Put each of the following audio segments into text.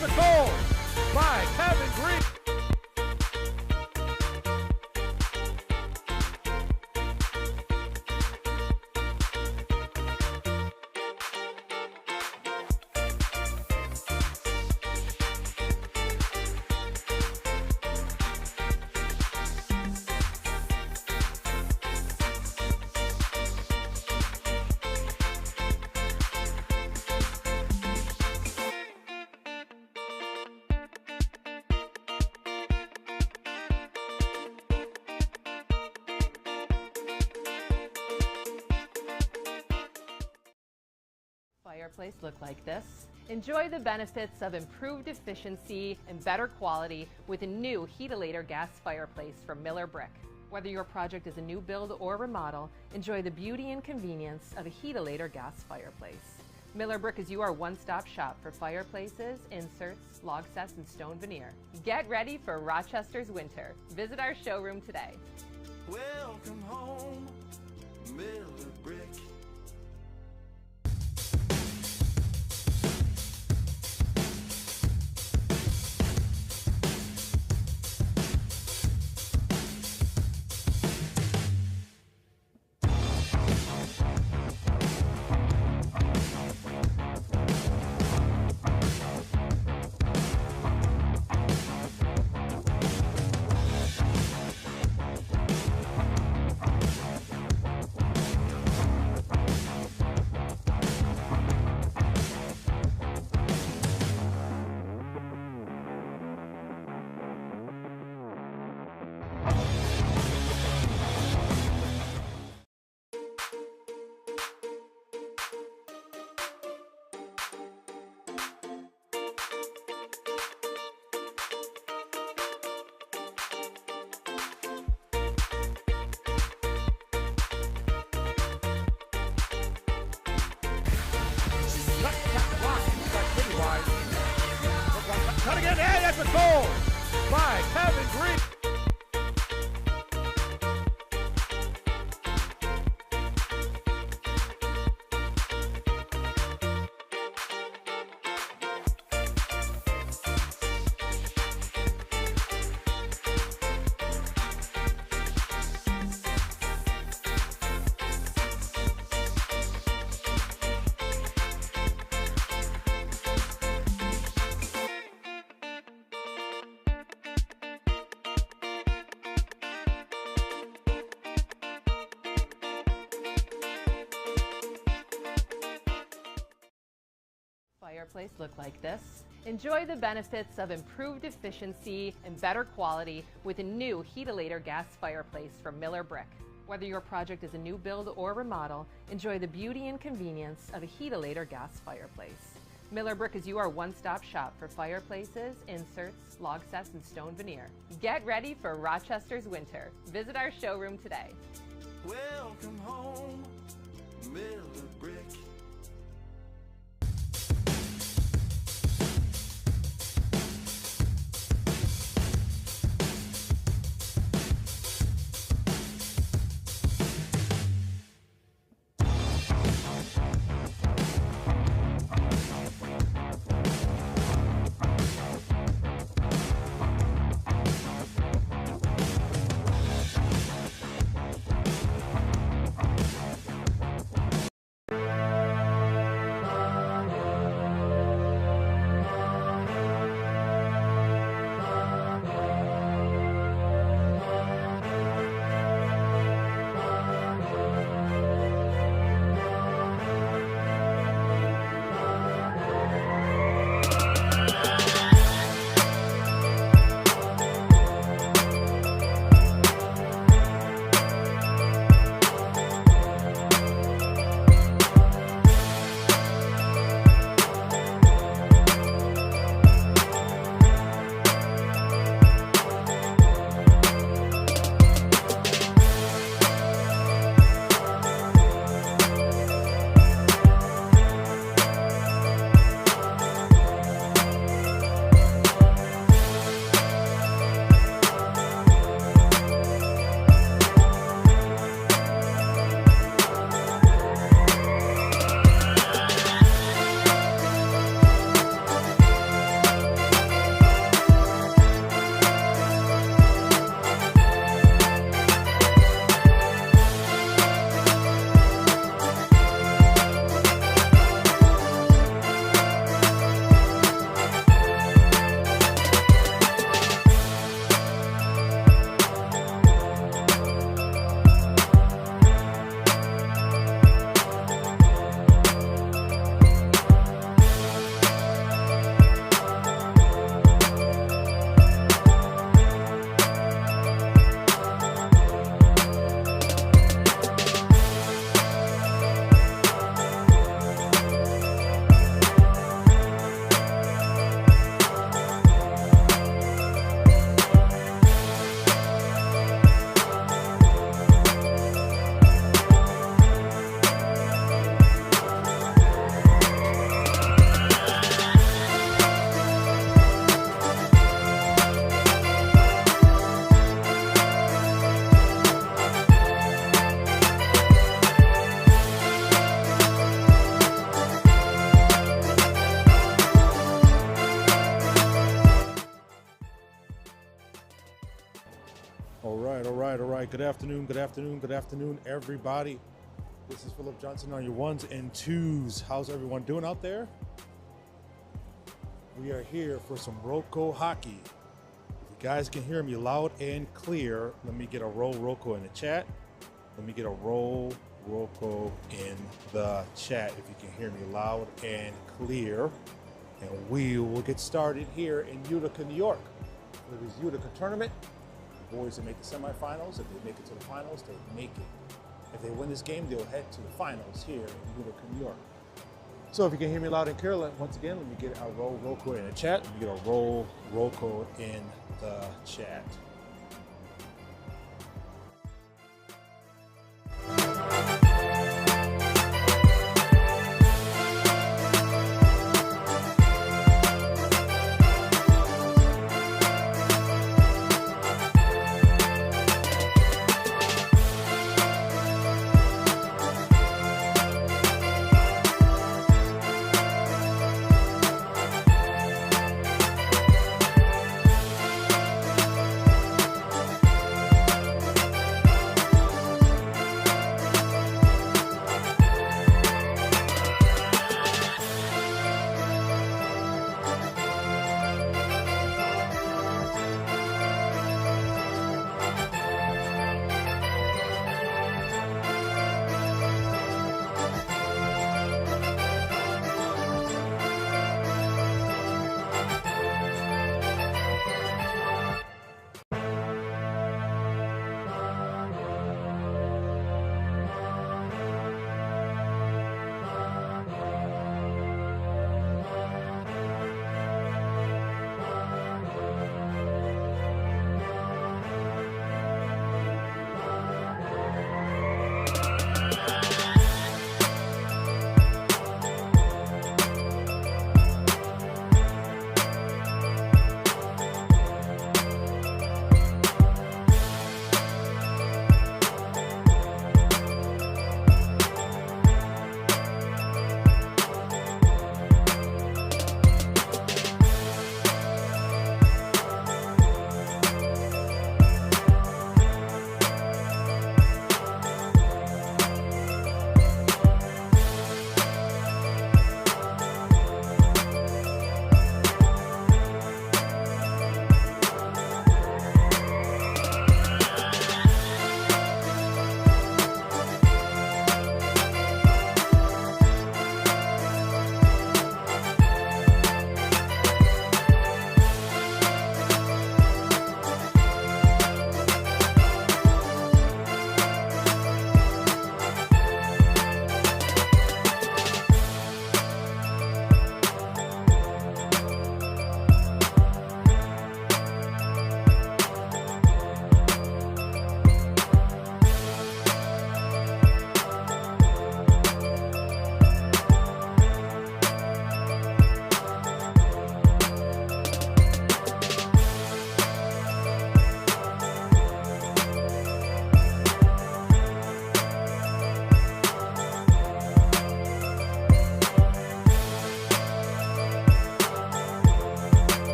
has a goal by Kevin Green. Fireplace look like this. Enjoy the benefits of improved efficiency and better quality with a new Heatilator gas fireplace from Miller Brick. Whether your project is a new build or remodel, enjoy the beauty and convenience of a Heatilator gas fireplace. Miller Brick is your one-stop shop for fireplaces, inserts, log sets, and stone veneer. Get ready for Rochester's winter. Visit our showroom today. Welcome home, Miller Brick. Cutting in, and that's a goal by Kevin Green. Fireplace look like this. Enjoy the benefits of improved efficiency and better quality with a new Heatilator gas fireplace from Miller Brick. Whether your project is a new build or remodel, enjoy the beauty and convenience of a Heatilator gas fireplace. Miller Brick is your one-stop shop for fireplaces, inserts, log sets, and stone veneer. Get ready for Rochester's winter. Visit our showroom today. Welcome home, Miller Brick. right. Good afternoon, everybody. This is Philip Johnson on your ones and twos. How's everyone doing out there? We are here for some Roco hockey. If you guys can hear me loud and clear, let me get a roll Roco in the chat. Let me get a roll Roco in the chat if you can hear me loud and clear. And we will get started here in Utica, New York for this Utica tournament. The boys that make the semifinals, if they make it to the finals, they make it. If they win this game, they'll head to the finals here in Utica, New York. So if you can hear me loud and clear, once again, let me get a roll Roco in the chat. Let me get a roll Roco in the chat.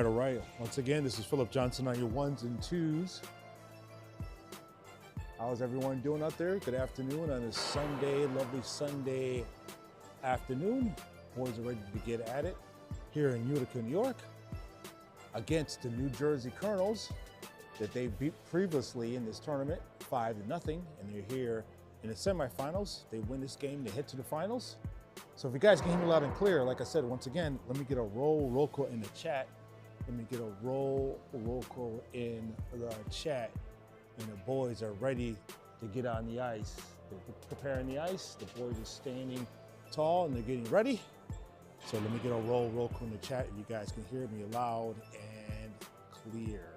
All right. Once again, this is Philip Johnson on your ones and twos. How's everyone doing out there? Good afternoon on this Sunday, lovely Sunday afternoon. Boys are ready to get at it here in Utica, New York against the New Jersey Colonels that they beat previously in this tournament 5-0, and they're here in the semifinals. They win this game, they head to the finals. So if you guys can hear me loud and clear, like I said, once again, let me get a roll Roco in the chat. Let me get a roll Roco in the chat. And the boys are ready to get on the ice. They're preparing the ice. The boys are standing tall and they're getting ready. So let me get a roll Roco in the chat. You guys can hear me loud and clear.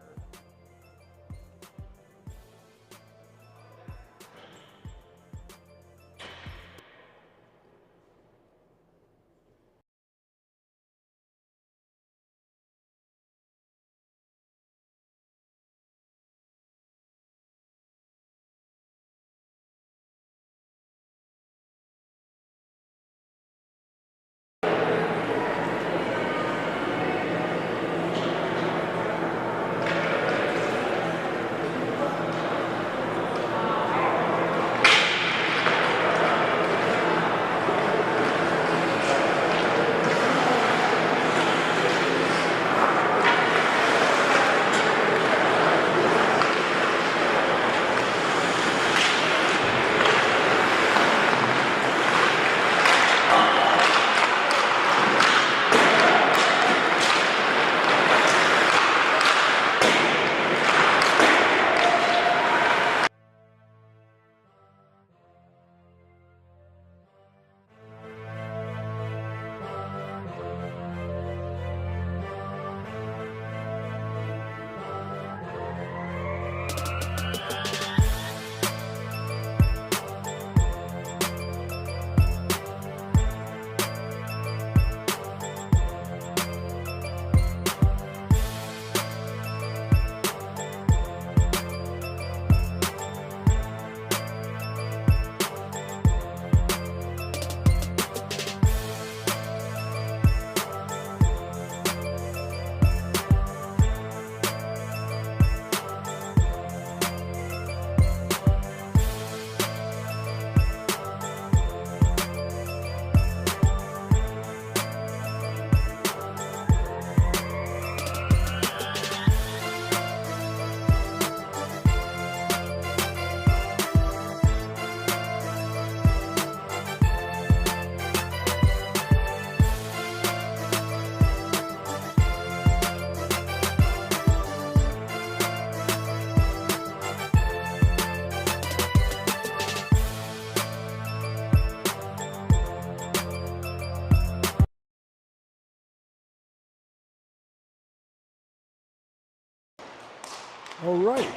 All right,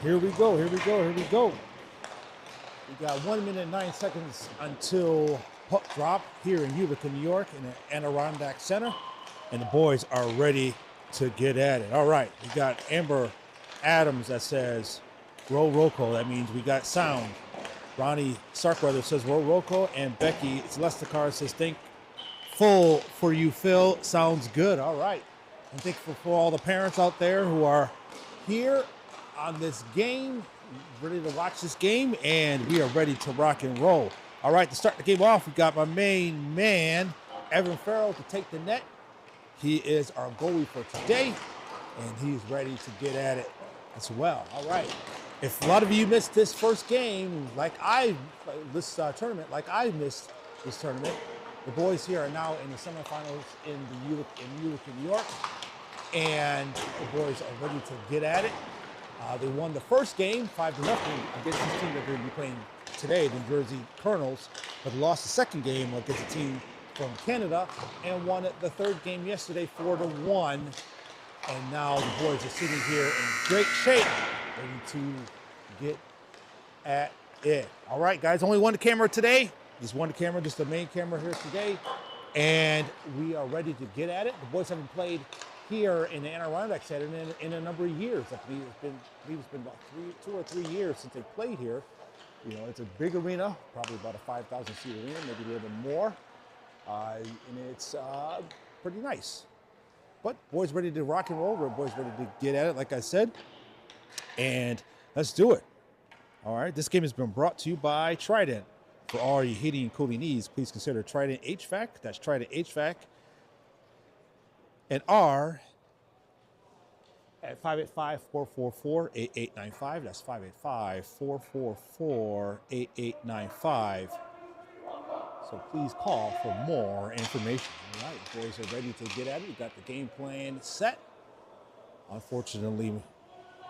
here we go, here we go, here we go. We got 1 minute and 9 seconds until puck drop here in Utica, New York in the Adirondack Center. And the boys are ready to get at it. All right, we got Amber Adams that says, roll call. That means we got sound. Ronnie Starkweather says, roll call. And Becky Celestica says, thankful for you, Phil. Sounds good. All right. And thankful for all the parents out there who are here on this game, ready to watch this game, and we are ready to rock and roll. All right, to start the game off, we got my main man, Evan Farrell, to take the net. He is our goalie for today, and he's ready to get at it as well. All right. If a lot of you missed this first game, this tournament, like I missed this tournament, the boys here are now in the semifinals in Utica, New York, and the boys are ready to get at it. They won the first game 5-0 against this team that they're going to be playing today, the NJ Colonials, but they lost the second game against a team from Canada and won the third game yesterday 4-1. And now the boys are sitting here in great shape, ready to get at it. All right, guys, only one camera today. Just one camera, just the main camera here today. And we are ready to get at it. The boys haven't played here in the Adirondack Center in a number of years. I believe it's been about 2 or 3 years since they played here. You know, it's a big arena, probably about a 5,000 seat arena, maybe a little bit more. And it's pretty nice. But boys ready to rock and roll. We're boys ready to get at it, like I said. And let's do it. All right, this game has been brought to you by Trident. For all your heating and cooling needs, please consider Trident HVAC. That's Trident HVAC. And R at 585-444-8895. That's 585-444-8895. So please call for more information. All right, boys are ready to get at it. We got the game plan set. Unfortunately,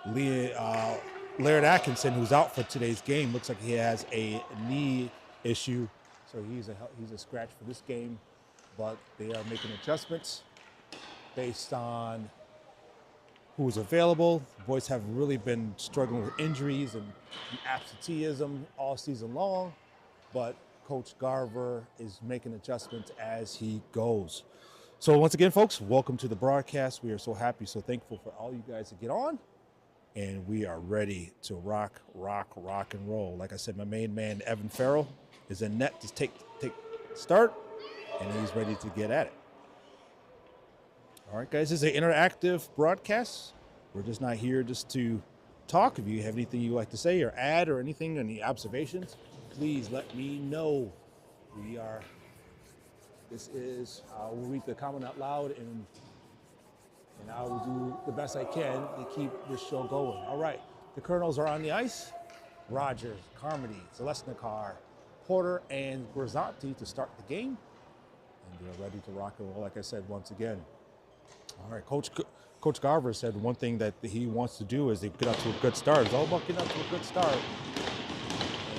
Laird Atkinson, who's out for today's game, looks like he has a knee issue. So he's a scratch for this game. But they are making adjustments based on who's available. The boys have really been struggling with injuries and absenteeism all season long, but Coach Garver is making adjustments as he goes. So once again, folks, welcome to the broadcast. We are so happy, so thankful for all you guys to get on, and we are ready to rock and roll. Like I said, my main man, Evan Farrell, is in net to take start, and he's ready to get at it. All right, guys, this is an interactive broadcast. We're just not here just to talk. If you have anything you'd like to say or add or anything, any observations, please let me know. This is, we'll read the comment out loud, and I will do the best I can to keep this show going. All right, the Colonels are on the ice. Rogers, Carmody, Celestica, Porter, and Grzanti to start the game. And they're ready to rock and roll, like I said, once again. All right, Coach Garver said one thing that he wants to do is they get out to a good start. It's all about getting out to a good start.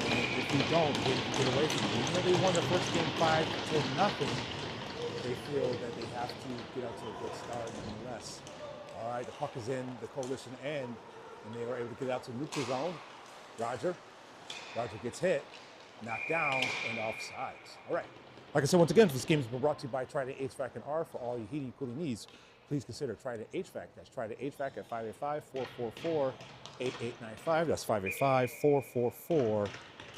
And if you don't, get away from it. Even though they won the first game 5-0, they feel that they have to get out to a good start nonetheless. All right, the puck is in the coalition end, and they were able to get out to neutral zone. Roger gets hit, knocked down, and offsides. All right. Like I said, once again, this game has been brought to you by Trident HVAC and R. For all your heating and cooling needs, please consider Trident HVAC. That's Trident HVAC at 585-444-8895. That's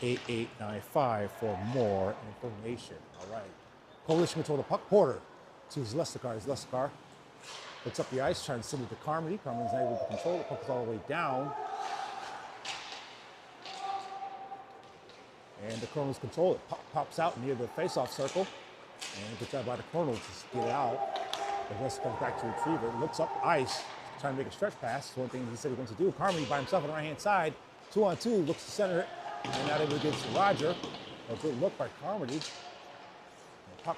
585-444-8895 for more information. All right. Coalition control the puck. Porter to Celestica. Celestica looks up the ice, trying to send it to Carmody. Carmody's not able to control it. The puck is all the way down. And the Colonels control it. Pops out near the face-off circle. And good job by the Colonels to get it out. The rest comes back to retrieve it. Looks up the ice, trying to make a stretch pass. It's one thing he said he wants to do. Carmody by himself on the right-hand side. 2-on-2, looks to center it. And now they will get to Roger. A good look by Carmody. The puck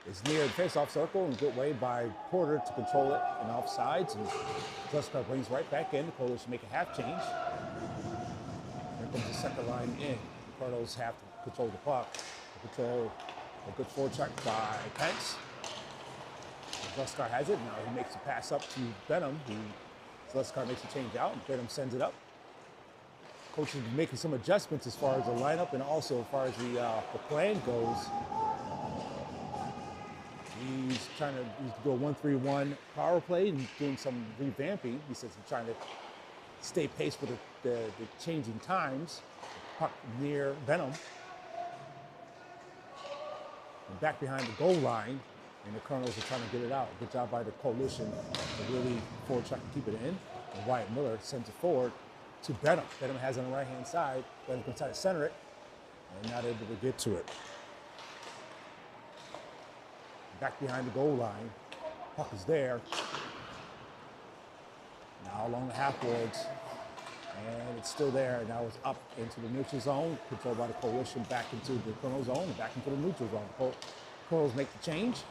is near the face-off circle, and good way by Porter to control it and offsides. And Jessica brings right back in. The Colonels make a half change. Here comes the second line in. Colonels have to control the puck. Control a good forecheck by Pence. Jessica has it. Now he makes a pass up to Benham, who Celeste makes a change out, and Benham sends it up. Coach is making some adjustments as far as the lineup and also as far as the plan goes. He's trying to do a 1-3-1 power play and doing some revamping. He says he's trying to stay pace with the changing times. Puck near Benham. And back behind the goal line, and the Colonels are trying to get it out. Good job by the coalition to really forward try to keep it in. And Wyatt Miller sends it forward to Benham. Benham has it on the right-hand side. Benham's going to try to center it and not able to get to it. Back behind the goal line. Puck is there. Now along the half boards. And it's still there. Now it's up into the neutral zone, controlled by the coalition, back into the Colonel zone, and back into the neutral zone. Colonels make the change.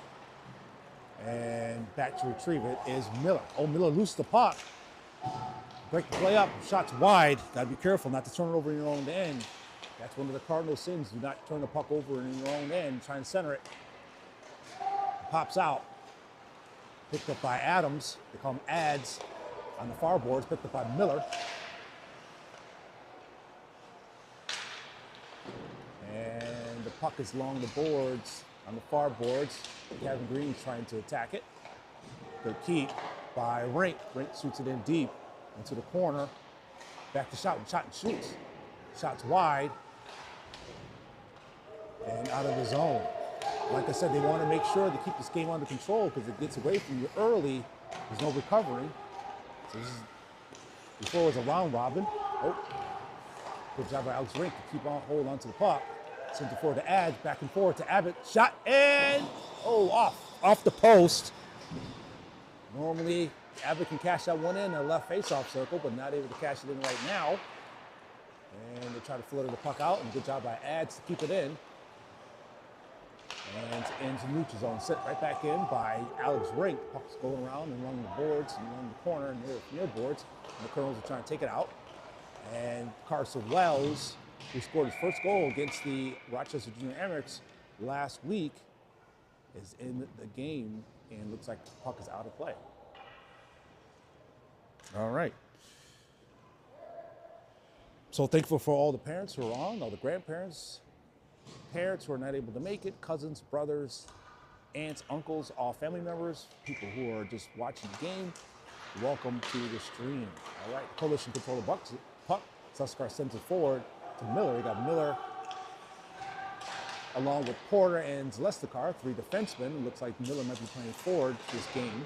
And back to retrieve it is Miller. Oh, Miller loosed the puck. Break the play up. Shots wide. Got to be careful not to turn it over in your own end. That's one of the Cardinal sins. Do not turn the puck over in your own end. Try and center it. Pops out. Picked up by Adams. They call them ads on the far boards. Picked up by Miller. And the puck is along the boards, on the far boards. Kevin Green's trying to attack it. Good keep by Rink. Rink shoots it in deep into the corner. Back to shot. Shot and shoots. Shots wide. And out of the zone. Like I said, they want to make sure to keep this game under control because it gets away from you early. There's no recovering. So this is, before it was a round robin. Oh, good job by Alex Rink to keep on hold on to the puck. Sent it forward to Ads, back and forward to Abbott. Shot and, oh, off the post. Normally, Abbott can cash that one in the left face-off circle, but not able to cash it in right now. And they try to flutter the puck out, and good job by Ads to keep it in. And into neutral zone, set right back in by Alex Rink. Puck's going around and along the boards and along the corner and near boards. And the Colonels are trying to take it out. And Carson Wells, who scored his first goal against the Rochester Junior Amerks last week, is in the game and looks like the puck is out of play. All right. So thankful for all the parents who are on, all the grandparents, parents who are not able to make it, cousins, brothers, aunts, uncles, all family members, people who are just watching the game. Welcome to the stream. All right, Coalition control the puck. Suskar sends it forward to Miller. You got Miller along with Porter and Zalestakar, three defensemen. It looks like Miller might be playing forward this game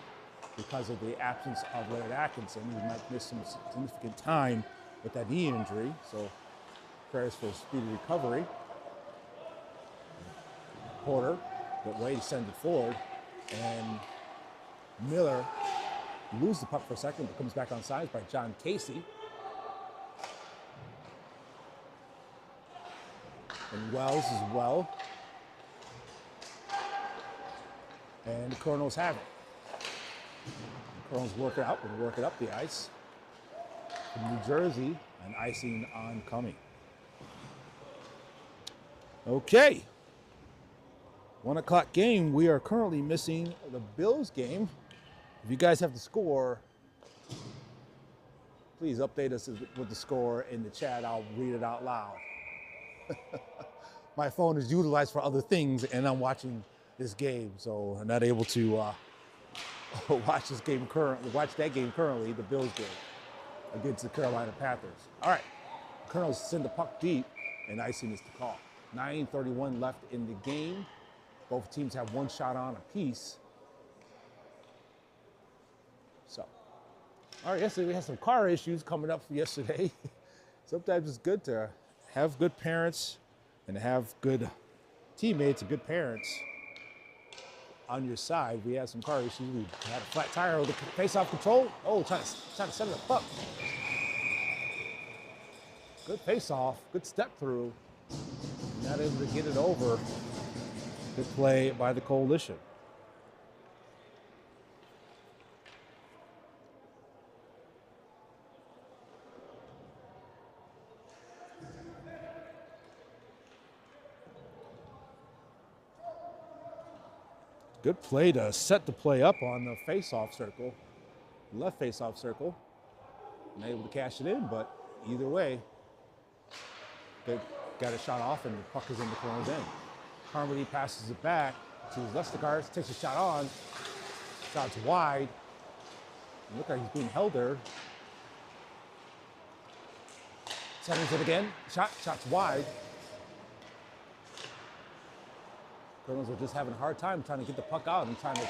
because of the absence of Leonard Atkinson. He might miss some significant time with that knee injury. So prayers for speedy recovery. Porter, but way to send it forward. And Miller loses the puck for a second, but comes back on sides by John Casey. And Wells as well. And the Colonels have it. The Colonels work it out and work it up the ice. From New Jersey, and icing oncoming. Okay. 1 o'clock game. We are currently missing the Bills game. If you guys have the score, please update us with the score in the chat. I'll read it out loud. My phone is utilized for other things, and I'm watching this game, so I'm not able to watch that game currently, the Bills game against the Carolina Panthers. All right, Colonels send the puck deep, and icing is the call. 9:31 left in the game. Both teams have one shot on apiece. So, all right, yesterday we had some car issues coming up from yesterday. Sometimes it's good to have good parents and have good teammates and good parents on your side. We had some car issues. We had a flat tire with the face-off control. Oh, trying to send it up. Good face-off, good step through. Not able to get it over. Good play by the Coalition. Good play to set the play up on the face-off circle, left face-off circle. not able to cash it in, but either way, they got a shot off and the puck is in the Colonials' end. Carmody passes it back to Lestakar, takes a shot on, shot's wide. Look like he's being held there. Centers it again, shot's wide. Colonels are just having a hard time trying to get the puck out and trying to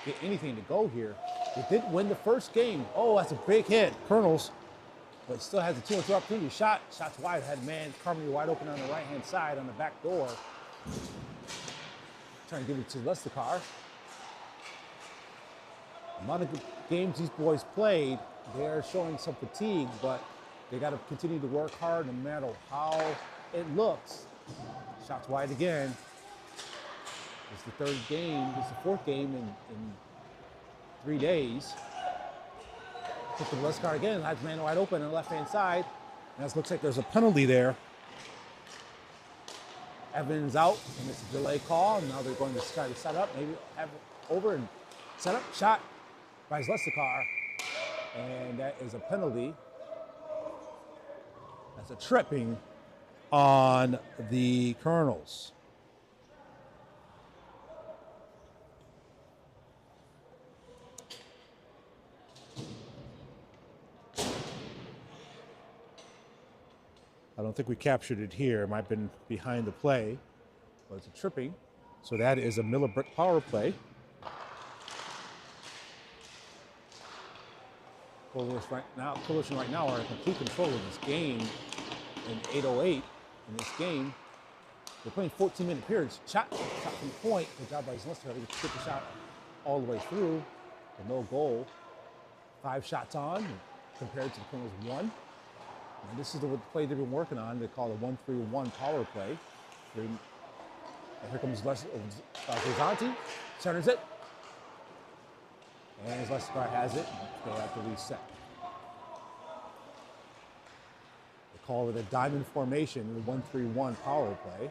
get anything to go here. They did win the first game. Oh, that's a big hit, Colonels. But still has a 2-on-2 opportunity. Shot's wide. Had man Carmody wide open on the right-hand side on the back door. Trying to give it to Lestakar. A lot of good games these boys played. They are showing some fatigue, but they got to continue to work hard no matter how it looks. Shots wide again. It's the third game. It's the fourth game in 3 days. Put the Lestakar again. Has man wide open on the left-hand side. And it looks like there's a penalty there. Evans out, and it's a delay call. And now they're going to try to set up, maybe have it over and set up. Shot by Lestakar. And that is a penalty. That's a tripping on the Colonels. I don't think we captured it here. It might have been behind the play, but it's a tripping. So that is a Miller Brick power play. Coalition right now are in complete control of this game in 8:08 in this game. They're playing 14-minute periods. Shot from the point. Good job by Zelensky to get the shot all the way through. But no goal. 5 shots on compared to the Colonels 1. And this is the play they've been working on. They call it a 1-3-1 power play. And here comes Grizanti, centers it. And Lestakar has it. They have to reset. They call it a diamond formation, the 1-3-1 power play.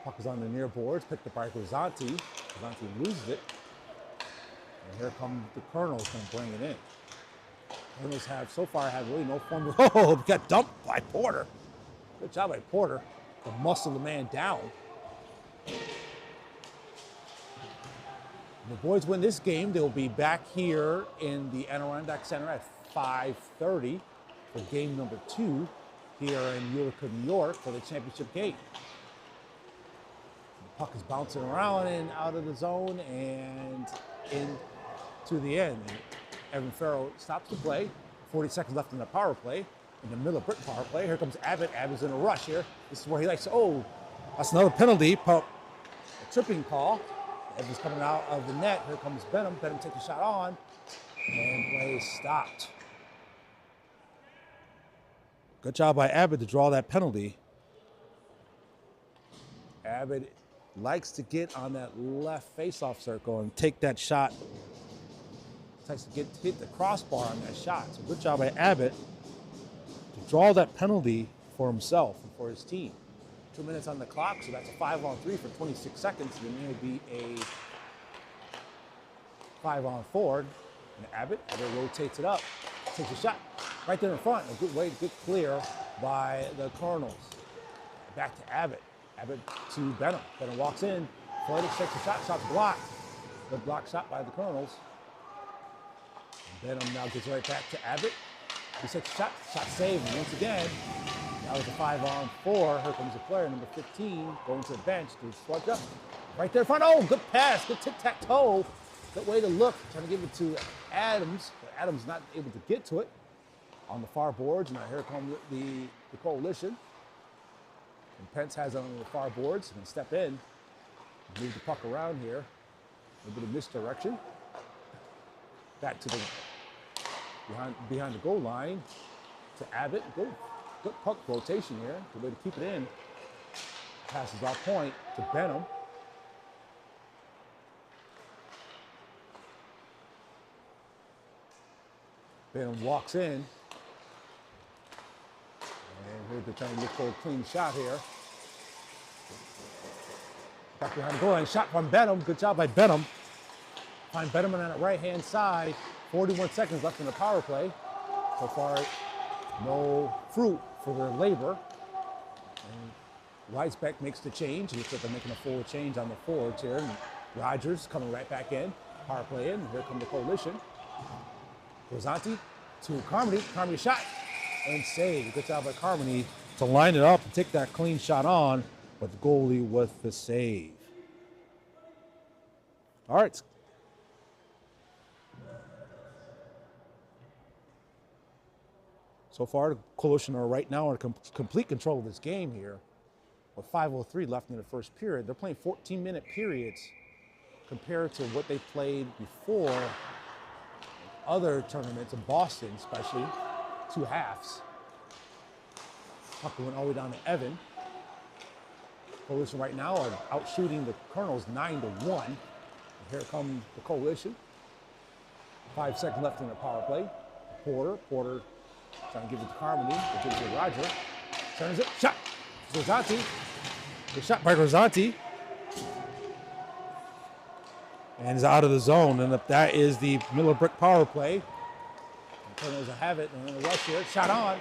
Puck is on the near boards, picked up by Grizanti. Grizanti loses it. And here come the Colonels going to bring it in. Colonels have so far had really no form of. Oh, got dumped by Porter. Good job by Porter to muscle the man down. The boys win this game. They'll be back here in the Adirondack Center at 5:30 for game number 2 here in Utica, New York for the championship game. The puck is bouncing around and out of the zone and into the end. Evan Farrell stops the play. 40 seconds left in the power play. In the Miller Brick power play. Here comes Abbott. Abbott's in a rush here. This is where he likes, oh, that's another penalty. A tripping call. Evans coming out of the net. Here comes Benham. Benham takes a shot on. And play stopped. Good job by Abbott to draw that penalty. Abbott likes to get on that left face-off circle and take that shot. Likes to hit the crossbar on that shot. So good job by Abbott to draw that penalty for himself and for his team. 2 minutes on the clock, so that's a 5-on-3 for 26 seconds. Then it'll be a 5-on-4. And Abbott rotates it up, takes a shot right there in front. A good way to get clear by the Colonels. Back to Abbott. Abbott to Benham. Benham walks in. Floyd takes a shot. Shot's blocked. Good block shot by the Colonels. Benham now gets right back to Abbott. He takes a shot. Shot saved once again. That was a 5-on-4. Here comes the player, number 15, going to the bench to swatch up. Right there in front. Oh, good pass. Good tic-tac-toe. Good way to look. Trying to give it to Adams. But Adams not able to get to it on the far boards. Now here comes the Coalition. And Pence has it on the far boards. He's going to step in. Move the puck around here. A little bit of misdirection. Back to the behind the goal line to Abbott. Good puck rotation here. Good way to keep it in. Passes off point to Benham. Benham walks in. And here they're trying to look for a clean shot here. Back behind the goal line. Shot from Benham. Good job by Benham. Find Benham on the right-hand side. 41 seconds left in the power play. So far, no fruit for their labor. And Weisbeck makes the change. Looks like they're making a forward change on the forwards here. And Rogers coming right back in. Power play in. Here come the Coalition. Rossanti to Carmody. Carmody shot and save. Good job by Carmody to line it up and take that clean shot on, but the goalie with the save. All right. So far, the Coalition are right now in complete control of this game here. With 5:03 left in the first period. They're playing 14-minute periods compared to what they played before other tournaments in Boston, especially 2 halves. Puck went all the way down to Evan. Coalition right now are out shooting the Colonels 9-1. And here come the Coalition. 5 seconds left in the power play. Porter trying to give it to Carmody. They give it to Roger. Turns it. Shot. Rossanti. Good shot by Rossanti. And is out of the zone. And that is the Miller Brick power play. The Colonels will have it. And in the rush here. Shot on.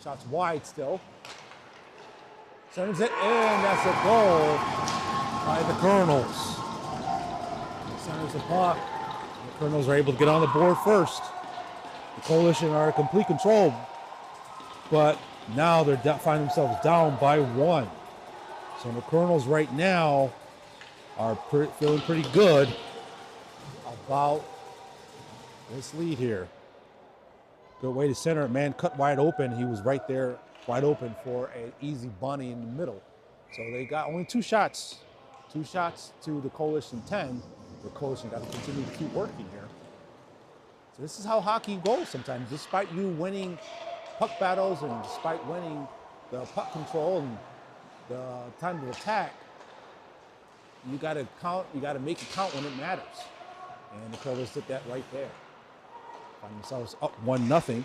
Shot's wide still. Sends it in. That's a goal by the Colonels. Centers the puck. The Colonels are able to get on the board first. The Coalition are in complete control, but now they find themselves down by 1. So the Colonels right now are feeling pretty good about this lead here. Good way to center it. Man cut wide open. He was right there wide open for an easy bunny in the middle. So they got only 2 shots. 2 shots to the Coalition 10. The Coalition got to continue to keep working here. So this is how hockey goes sometimes. Despite you winning puck battles and despite winning the puck control and the time to attack, you got to count. You got to make it count when it matters. And the Colonels did that right there. Find themselves up 1-0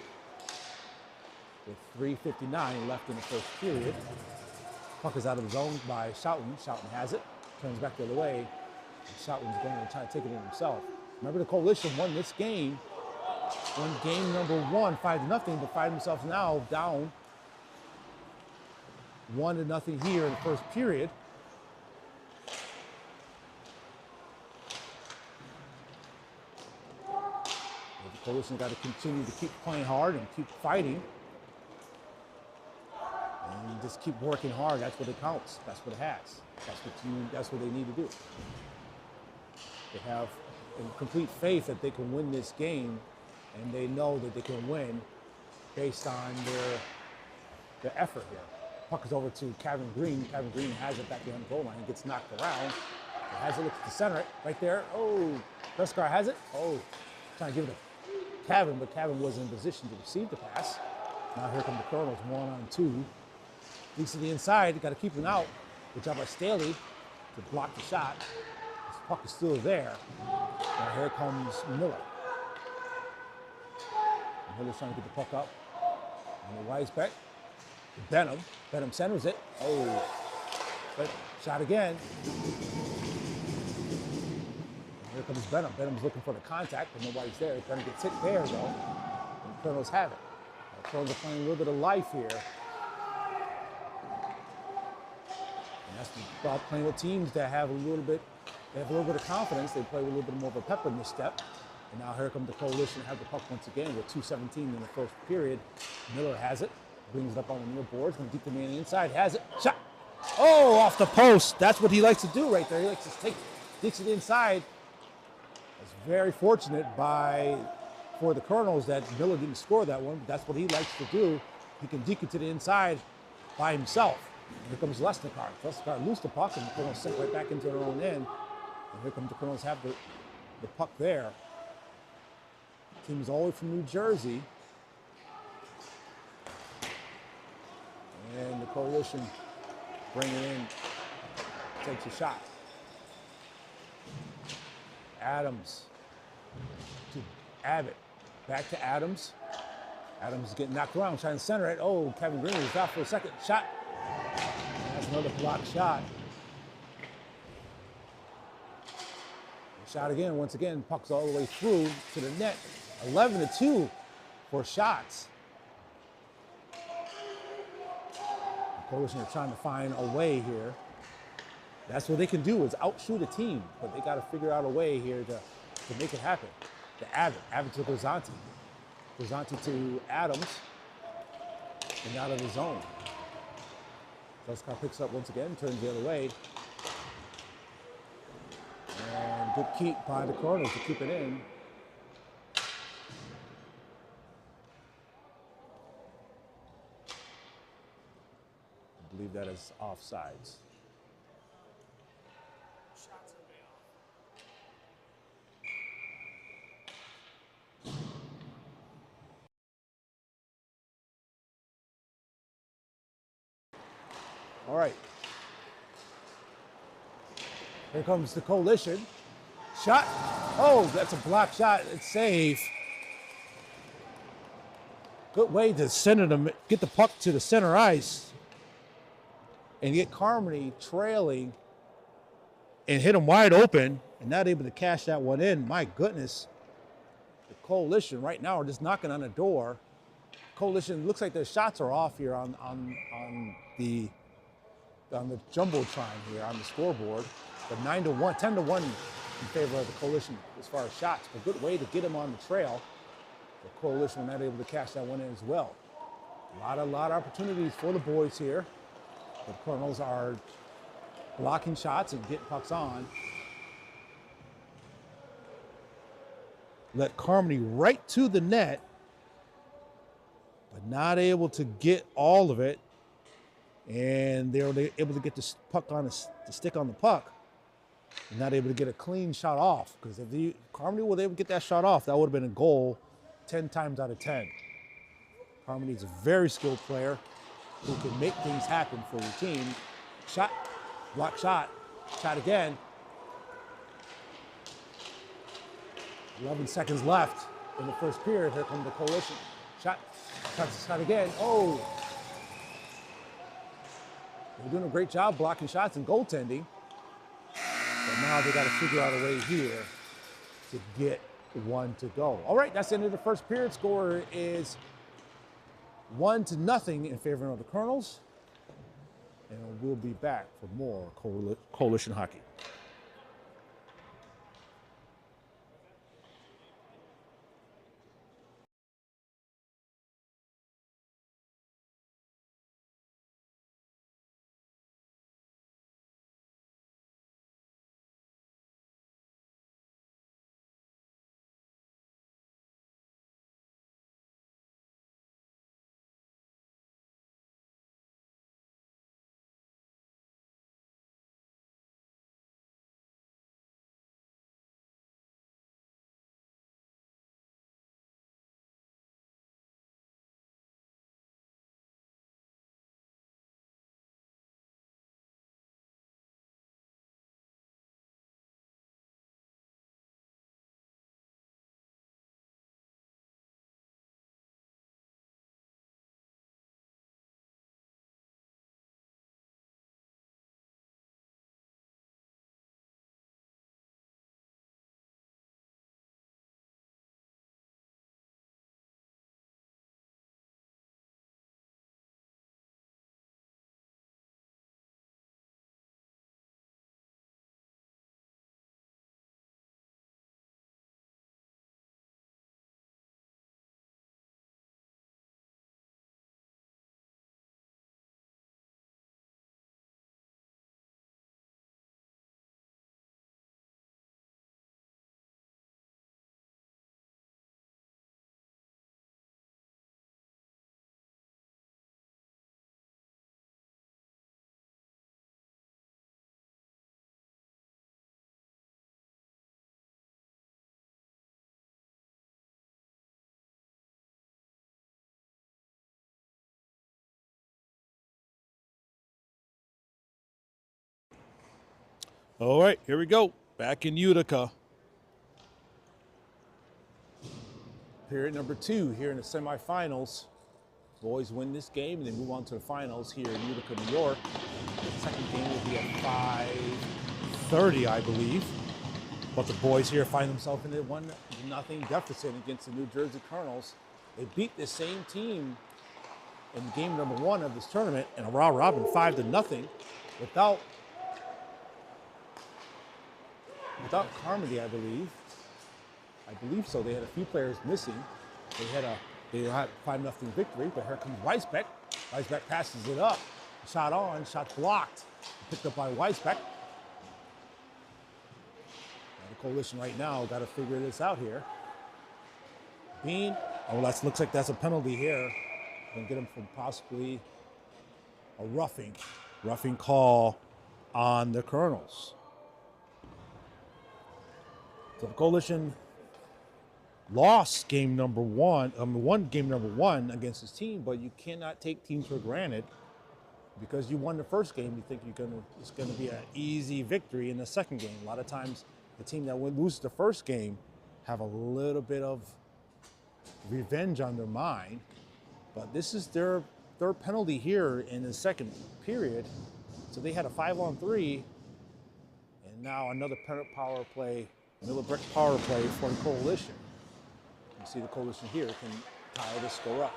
with 3:59 left in the first period. Puck is out of the zone by Schouten. Schouten has it. Turns back the other way. And Schouten's going to try to take it in himself. Remember, the Coalition won this game. Won game number 1, 5-0, but find themselves now down 1-0 here in the first period. The Coalition got to continue to keep playing hard and keep fighting. And just keep working hard. That's what it counts. That's what it has. That's what they need to do. They have complete faith that they can win this game, and they know that they can win based on their effort here. Puck is over to Kevin Green. Kevin Green has it back behind the goal line. He gets knocked around. He has it, looks to center it right there. Oh, Beskar has it. Oh, trying to give it to Kevin, but Kevin wasn't in position to receive the pass. Now here come the Colonels, 1-on-2. Leaks to the inside, got to keep him out. Good job by Staley to block the shot. This puck is still there. Now here comes Miller. Miller's trying to get the puck up. And the Weisbeck. Benham. Benham centers it. Oh, but shot again. And here comes Benham. Benham's looking for the contact, but nobody's there. Benham gets hit there, though. And the Colonels have it. The Colonels are playing a little bit of life here. And that's about playing with teams that have a little bit of confidence. They play with a little bit more of a pep in this step. And now here comes the Coalition to have the puck once again with 2:17 in the first period. Miller has it. Brings it up on the near boards. Going to deep the man inside. Has it. Shot. Oh, off the post. That's what he likes to do right there. He likes to takes it inside. It's very fortunate for the Colonels that Miller didn't score that one. But that's what he likes to do. He can deke it to the inside by himself. And here comes Lesnikar. Lesnikar loosed the puck, and the Colonels sent right back into their own end. And here comes the Colonels have the puck there. The team is all the way from New Jersey. And the Coalition bring it in, takes a shot. Adams to Abbott. Back to Adams. Adams is getting knocked around, trying to center it. Oh, Kevin Green was out for a second. Shot. And that's another blocked shot. Shot again, once again, puck's all the way through to the net. 11-2 for shots. The Coalition are trying to find a way here. That's what they can do, is outshoot a team, but they got to figure out a way here to make it happen. To Abbott to Gozanti. Gozanti to Adams, and out of the zone. Juskar picks up once again, turns the other way. And good keep by the Colonials to keep it in. I believe that is offsides. All right. Here comes the Coalition. Shot. Oh, that's a block shot. It's safe. Good way to center them, get the puck to the center ice and get Carmody trailing and hit them wide open and not able to cash that one in. My goodness. The Coalition right now are just knocking on the door. Coalition looks like their shots are off here on the jumbotron here on the scoreboard. But 9-1, 10-1 in favor of the Coalition as far as shots. A good way to get them on the trail. The Coalition were not able to cash that one in as well. A lot of opportunities for the boys here. The Colonels are blocking shots and getting pucks on. Let Carmody right to the net, but not able to get all of it. And they were able to get the puck on the stick on the puck. And not able to get a clean shot off, because if Carmody was able to get that shot off, that would have been a goal 10 times out of 10. Carmody is a very skilled player who can make things happen for your team. Shot, block shot, shot again. 11 seconds left in the first period. Here comes the Coalition. Shot again. Oh! They're doing a great job blocking shots and goaltending. But now they got to figure out a way here to get one to go. All right, that's the end of the first period. Score is 1-0 in favor of the Colonels. And we'll be back for more Coalition hockey. All right, here we go. Back in Utica. Period number 2 here in the semifinals. Boys win this game and they move on to the finals here in Utica, New York. The second game will be at 5:30, I believe. But the boys here find themselves in a 1-0 deficit against the New Jersey Colonels. They beat the same team in game number 1 of this tournament in a round robin 5-0 without Carmody, I believe. I believe so. They had a few players missing. They had 5-0 victory, but here comes Weisbeck. Weisbeck passes it up. Shot on, shot blocked. Picked up by Weisbeck. Now the Coalition right now got to figure this out here. Bean, that looks like that's a penalty here. Gonna get him from possibly a roughing call on the Colonels. So the Coalition lost game number 1, won game number 1 against his team, but you cannot take teams for granted. Because you won the first game, you think it's going to be an easy victory in the second game. A lot of times, the team that loses the first game have a little bit of revenge on their mind. But this is their third penalty here in the second period. So they had a 5-on-3, and now another power play, Miller Brick power play for the Coalition. You see the Coalition here can tie this score up.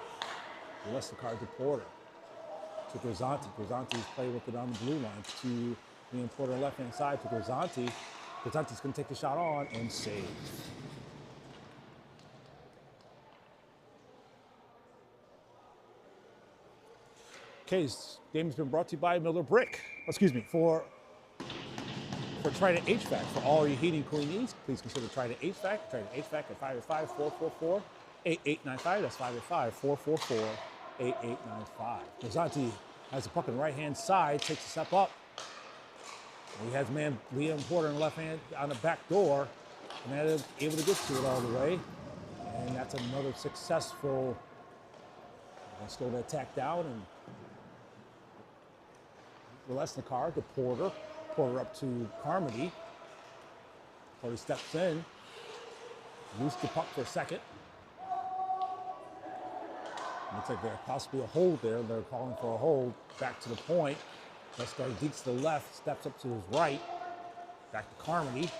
He lets the card to Porter. To Grisanti. Grisanti's playing with it on the blue line to the Porter on the left-hand side to Grisanti. Grisanti's going to take the shot on and save. Okay, this game's been brought to you by Miller Brick. For Trident HVAC. For all your heating and cooling needs, please consider Trident HVAC. Trident HVAC at 585-444-8895. That's 585-444-8895. Grisanti has the puck on the right-hand side, takes a step up. And he has man Liam Porter on the left hand on the back door, and they're able to get to it all the way. And that's another successful. Let's slow the attack down and Lesnikar to Porter. Porter up to Carmody. Porter steps in, loose the puck for a second. Looks like there's possibly a hold there. They're calling for a hold. Back to the point. Lescar deeks to the left, steps up to his right. Back to Carmody.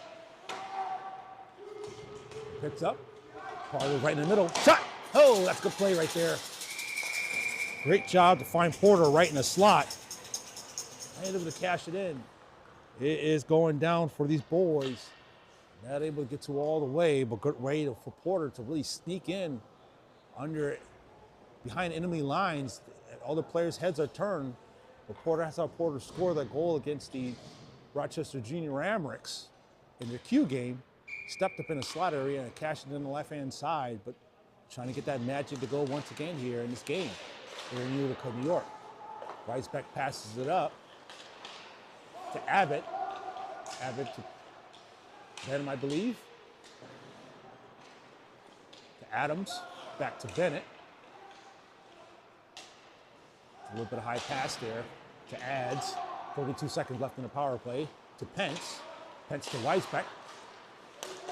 Picks up. Porter right in the middle. Shot! Oh, that's a good play right there. Great job to find Porter right in the slot. And able to cash it in. It is going down for these boys. Not able to get to all the way, but good way for Porter to really sneak in behind enemy lines. All the players' heads are turned. But that's how Porter scored that goal against the Rochester Junior Amricks in their Q game. Stepped up in the slot area and cashed it in the left-hand side, but trying to get that magic to go once again here in this game here in Utica, New York. Weisbeck passes it up to Abbott. Abbott to Benham, I believe. To Adams. Back to Bennett. A little bit of high pass there to Ads. 42 seconds left in the power play. To Pence. Pence to Weisbeck.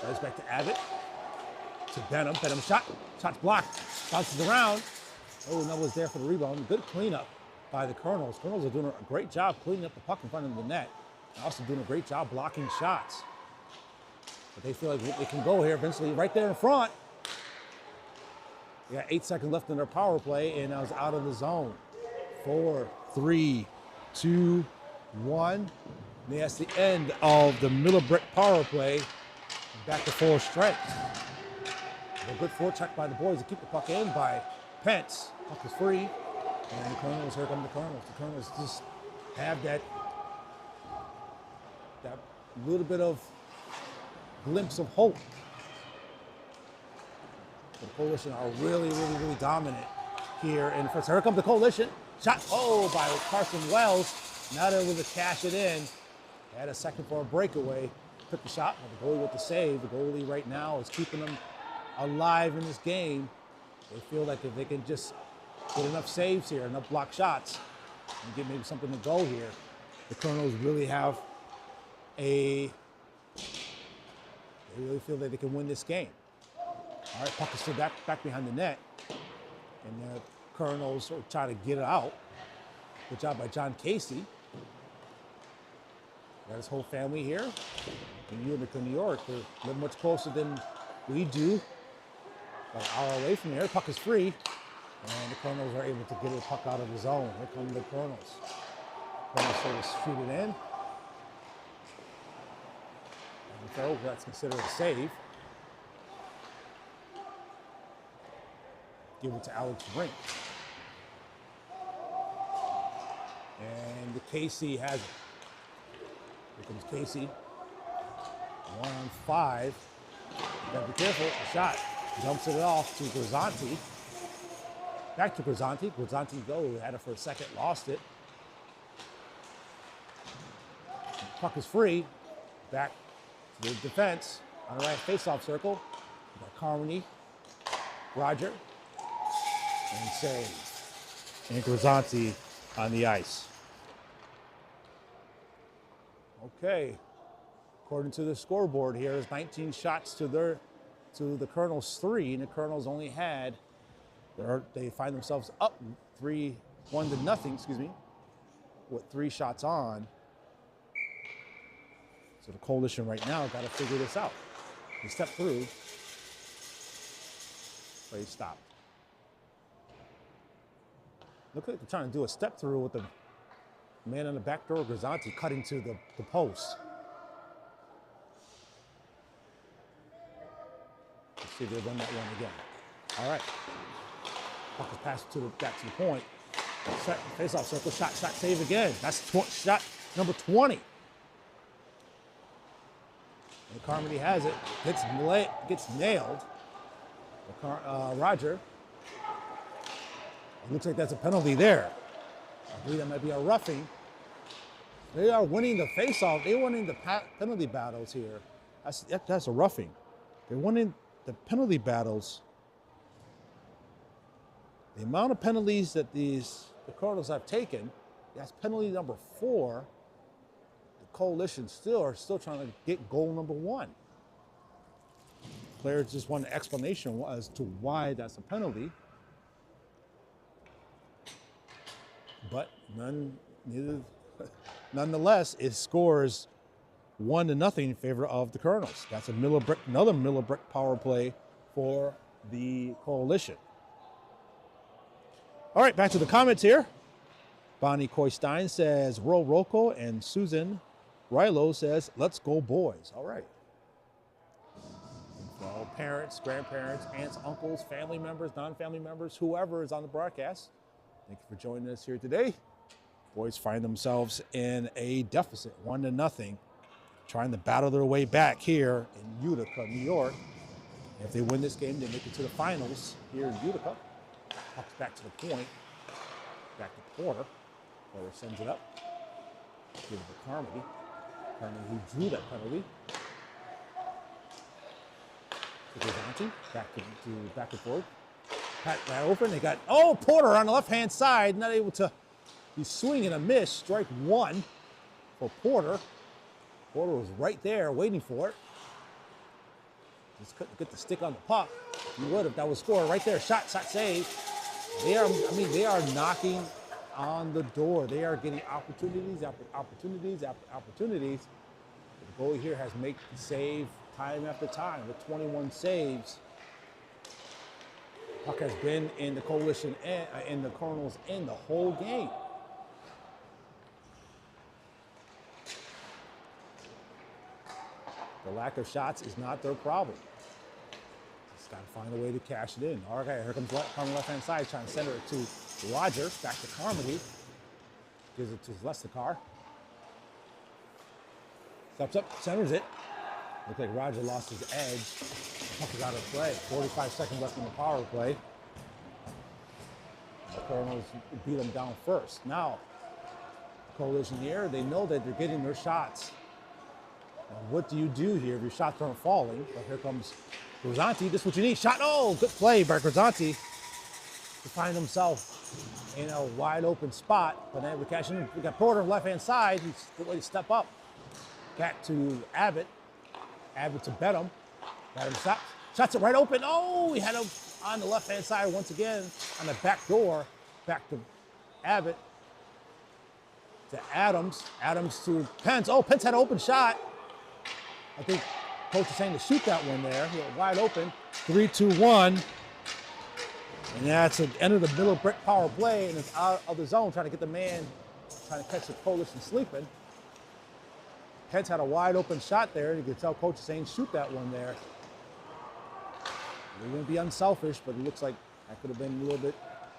Weisbeck to Abbott. To Benham. Benham shot. Shot's blocked. Bounces around. Oh, no was there for the rebound. Good cleanup by the Colonels. Colonels are doing a great job cleaning up the puck in front of the net. And also doing a great job blocking shots. But they feel like they can go here eventually right there in front. They got 8 seconds left in their power play, and I was out of the zone. 4, 3, 2, 1. And that's the end of the Miller Brick power play. Back to full strength. A good forecheck by the boys to keep the puck in by Pence. Puck is free. And the Colonels, here come the Colonels. The Colonels just have that little bit of glimpse of hope. The Coalition are really, really, really dominant here in the first. Here comes the Coalition. Shot, by Carson Wells. Now they're able to cash it in. They had a second for a breakaway. Took the shot, but the goalie with the save. The goalie right now is keeping them alive in this game. They feel like if they can just get enough saves here, enough block shots, and get maybe something to go here, the Colonels really have they really feel that they can win this game. All right, puck is still back behind the net. And the Colonels are trying to get it out. Good job by John Casey. Got his whole family here in Utica, New York. They're a little much closer than we do. About an hour away from here. Puck is free. And the Colonels are able to get the puck out of the zone. Here come the Colonels. Colonels sort of shoot it in. And throw, that's considered a save. Give it to Alex Brink. And the Casey has it. Here comes Casey. 1-on-5. Gotta be careful. A shot. Dumps it off to Grisanti. Back to Grisanti. Grisanti go. Had it for a second. Lost it. Puck is free. Back to the defense. On the right face-off circle. We got Carmody. Roger. And save. And Grisanti on the ice. Okay. According to the scoreboard here, is 19 shots to the Colonels 3, and the Colonels only had, they find themselves up 1-0, excuse me, with 3 shots on. So the Coalition right now got to figure this out. They step through, play stopped. Look like they're trying to do a step through with the man on the back door, Grisanti, cutting to the post. Let's see if they've done that one again. All right. Puck is passed back to the point. Set, face-off circle, shot, save again. That's shot number 20. And Carmody has it, gets nailed. Roger. It looks like that's a penalty there. I believe that might be a roughing. They are winning the face-off. They're winning the penalty battles here. That's a roughing. They're winning the penalty battles. The amount of penalties that the Cardinals have taken, that's penalty number 4. The Coalition are still trying to get goal number 1. Players just want an explanation as to why that's a penalty. But nonetheless, it scores 1-0 in favor of the Colonels. That's another Miller Brick power play for the Coalition. All right, back to the comments here. Bonnie Coystein says, Ro Rocco, and Susan Rilo says, let's go boys. All right. For all parents, grandparents, aunts, uncles, family members, non-family members, whoever is on the broadcast, thank you for joining us here today. Boys find themselves in a deficit, 1-0, trying to battle their way back here in Utica, New York. If they win this game, they make it to the finals here in Utica. Pucks back to the point, back to Porter. Porter sends it up. Give it to Carmody. Carmody who drew that penalty. To Grisanti, back and forth. Pat that open. They got, Porter on the left-hand side, not able to, he's swinging a miss. Strike 1 for Porter. Porter was right there waiting for it. Just couldn't get the stick on the puck. You would if that was scored right there. Shot, save. They are knocking on the door. They are getting opportunities after opportunities after opportunities. The goalie here has made the save time after time with 21 saves. Puck has been in the Coalition and in the Colonels in the whole game. The lack of shots is not their problem. Just got to find a way to cash it in. Okay, here comes Carmody left-hand side, trying to send it to Roger. Back to Carmody. Gives it to Lesticar. Steps up, centers it. Looks like Roger lost his edge. Puck is out of play. 45 seconds left in the power play. The Colonels beat them down first. Now, the Coalition here, they know that they're getting their shots. Now, what do you do here if your shots aren't falling? But here comes Grisanti. This is what you need. Shot. Oh, good play by Grisanti to find himself in a wide open spot. But then we cash in. We got Porter on the left-hand side. He's good way to step up. Back to Abbott. Abbott to Bedham. Got him shot. Shots it right open. Oh, he had him on the left-hand side once again on the back door. Back to Abbott. to Adams. Adams to Pence. Oh, Pence had an open shot. I think coach is saying to shoot that one there. He went wide open. 3-2-1. And that's the end of the middle brick power play, and it's out of the zone, trying to get the man, trying to catch the Coalition sleeping. Pence had a wide open shot there, and you can tell coach is saying shoot that one there. They're going to be unselfish, but it looks like that could have been a little bit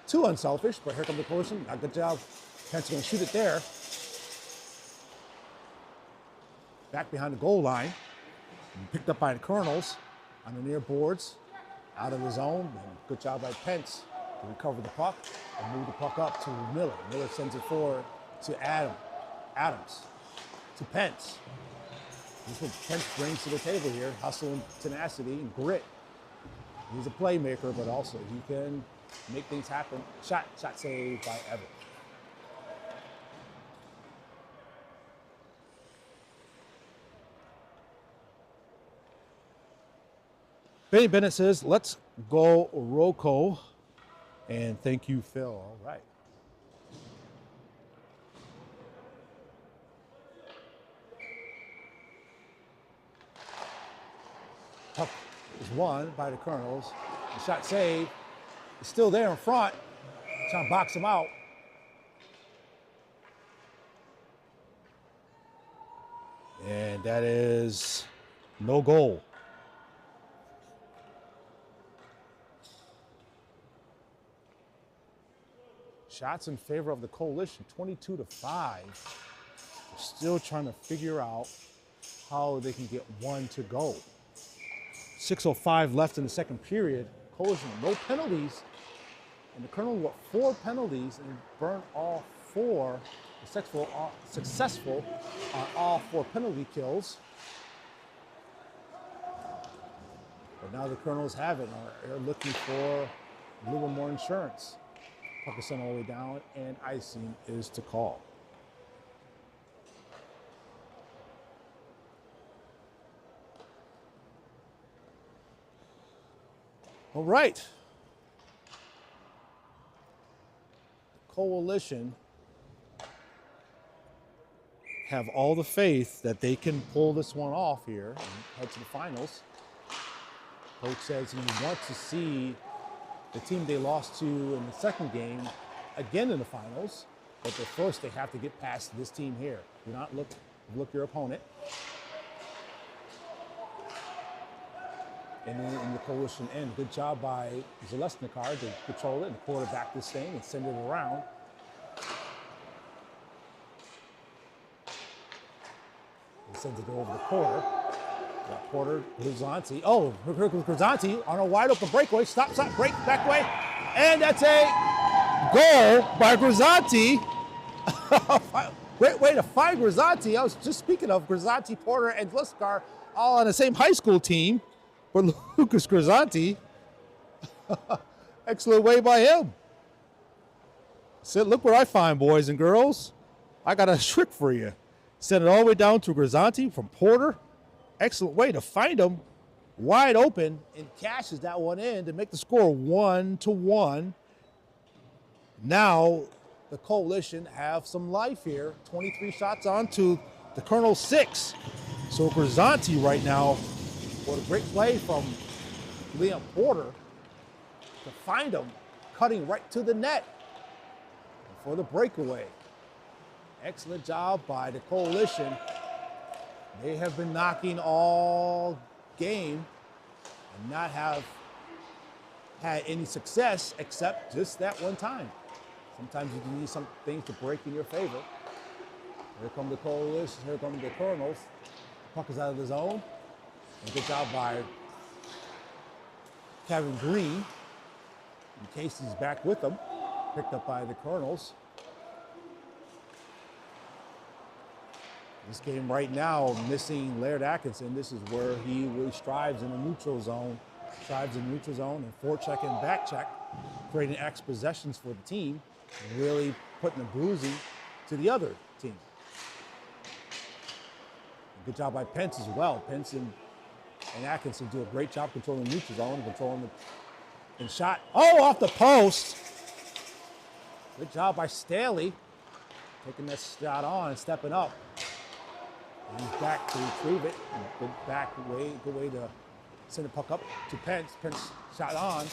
too unselfish, but here comes the Coalition. A good job. Pence is going to shoot it there. Back behind the goal line. And picked up by the Colonels on the near boards. Out of the zone. And good job by Pence to recover the puck and move the puck up to Miller. Miller sends it forward to Adams. To Pence. This is what Pence brings to the table here. Hustle and tenacity and grit. He's a playmaker, but also he can make things happen. Shot saved by Evans. Benny Bennett says, let's go Rocco. And thank you, Phil. All right. Puck is won by the Colonels. The shot saved. It's still there in front. Trying to box him out. And that is no goal. Shots in favor of the Coalition, 22-5. They're still trying to figure out how they can get one to go. 6:05 left in the second period. Coalition, no penalties. And the Colonel got 4 penalties and burned all 4, successful on all 4 penalty kills. But now the Colonels have it. They're looking for a little more insurance. Puck is sent all the way down, and icing is to call. All right. The Coalition have all the faith that they can pull this one off here and head to the finals. Coach says he wants to see the team they lost to in the second game again in the finals, but first they have to get past this team here. Do not look your opponent. And then in the Coalition end, good job by Zalesnikar to control it and quarterback this thing and send it around. He sends it over to Porter. Got Porter, Grzanti. Oh, Grzanti on a wide open breakaway. Stop, break, back way. And that's a goal by Grzanti. Great way to find Grzanti. I was just speaking of Grzanti, Porter, and Zalesnikar all on the same high school team. But Lucas Grzanti, excellent way by him. Said, look what I find, boys and girls. I got a trick for you. Send it all the way down to Grzanti from Porter. Excellent way to find him wide open and cashes that one in to make the score 1-1. Now the Coalition have some life here. 23 shots on to the Colonel's 6. So Grzanti right now, what a great play from Liam Porter to find him cutting right to the net for the breakaway. Excellent job by the Coalition. They have been knocking all game and not have had any success except just that one time. Sometimes you need some things to break in your favor. Here come the Coalition, here come the Colonels. Puck is out of the zone. And good job by Kevin Green. And Casey's back with them. Picked up by the Colonels. This game right now, missing Laird Atkinson. This is where he really strives in the neutral zone. Strives in the neutral zone and forecheck and back check, creating X possessions for the team, really putting the bruising to the other team. Good job by Pence as well. Pence and Atkinson do a great job controlling the neutral zone, controlling the shot. Oh, off the post. Good job by Staley. taking that shot on, stepping up. And he's back to retrieve it. Good way to send the puck up to Pence. Pence shot on,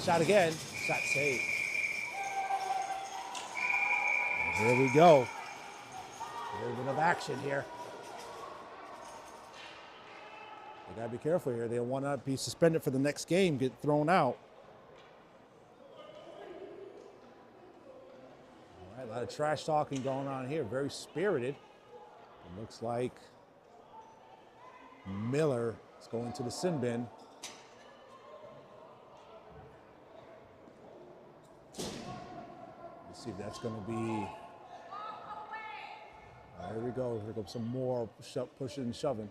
shot again, shot saved. And here we go. A little bit of action here. They gotta be careful here. They don't want to be suspended for the next game, get thrown out. All right, a lot of trash talking going on here. Very spirited. It looks like Miller is going to the sin bin. Let's see if that's going to be. Here we go. Here comes some more pushing and shoving.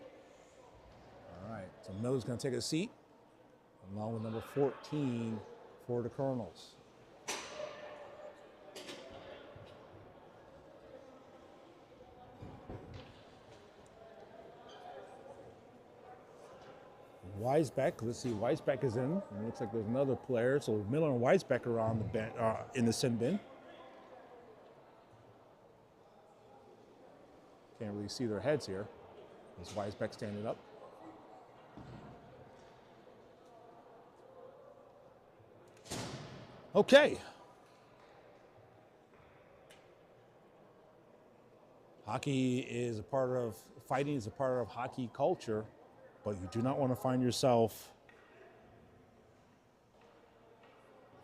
All right, so Miller's going to take a seat, along with number 14 for the Colonels. Weisbeck, let's see, Weisbeck is in. It looks like there's another player. So Miller and Weisbeck are on the bench, in the sin bin. Can't really see their heads here. There's Weisbeck standing up. Okay. Hockey is a part of, fighting is a part of hockey culture. But you do not want to find yourself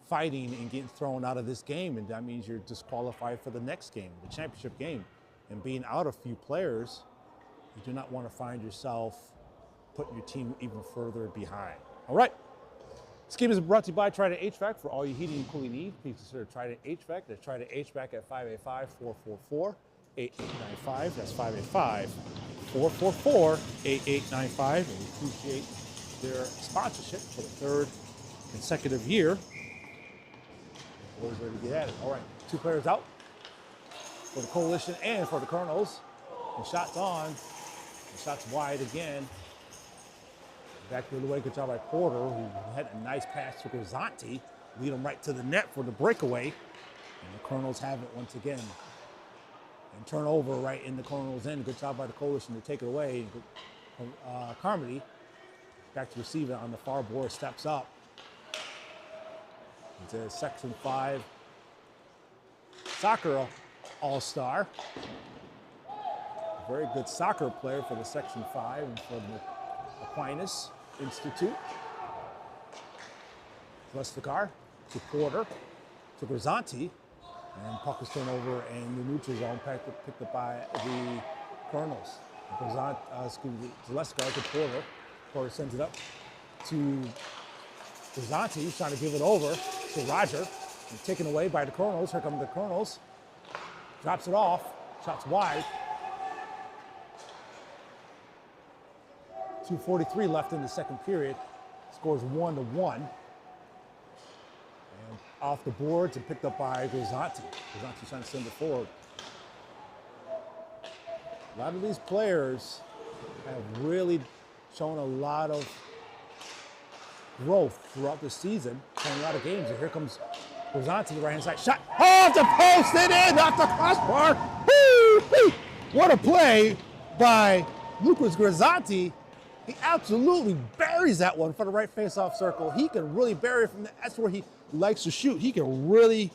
fighting and getting thrown out of this game, and that means you're disqualified for the next game, the championship game. And being out a few players, you do not want to find yourself putting your team even further behind. All right. This game is brought to you by Trident HVAC. For all your heating and cooling needs, please consider Trident HVAC. That's Trident HVAC at 585-444-8895. That's 585-444-8895. And we appreciate their sponsorship for the third consecutive year. Boys ready to get at it. All right, 2 players out for the Coalition and for the Colonels. The shot's on. The shot's wide again. Back the other way. Good job by Porter, who had a nice pass to Grisanti. Lead him right to the net for the breakaway. And the Colonels have it once again. And turnover right in the Colonels' end. Good job by the Coalition to take it away. Carmody back to receive it on the far board, steps up. It's a Section 5 soccer all-star. Very good soccer player for the Section 5 and for the Aquinas Institute. Westvicar to Porter to Grisanti. And puck is turned over and the neutral zone picked up by the Colonels. Zaleska to Porter. Porter sends it up to Grisanti. He's trying to give it over to Roger. And taken away by the Colonels. Here come the Colonels. Drops it off. Shots wide. 2:43 left in the second period. Scores 1-1. And off the boards and picked up by Grisanti. Grisanti's trying to send it forward. A lot of these players have really shown a lot of growth throughout the season, playing a lot of games. And here comes Grisanti, the right-hand side. Shot off the post and in, off the crossbar. Woo! What a play by Lucas Grisanti. He absolutely buries that one for the right face-off circle. He can really bury it from that's where he likes to shoot. He can really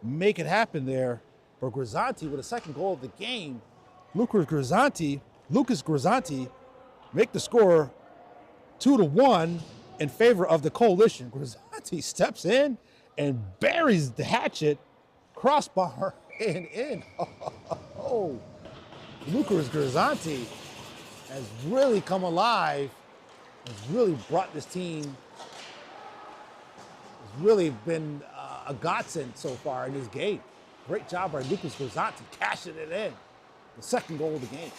make it happen there. For Grisanti with a second goal of the game, Lucas Grisanti make the score 2-1 in favor of the Coalition. Grisanti steps in and buries the hatchet, crossbar and in. Oh, Lucas Grisanti has really come alive, has really brought this team, has really been a godsend so far in this game. Great job by Lucas Grisanti, cashing it in. The second goal of the game.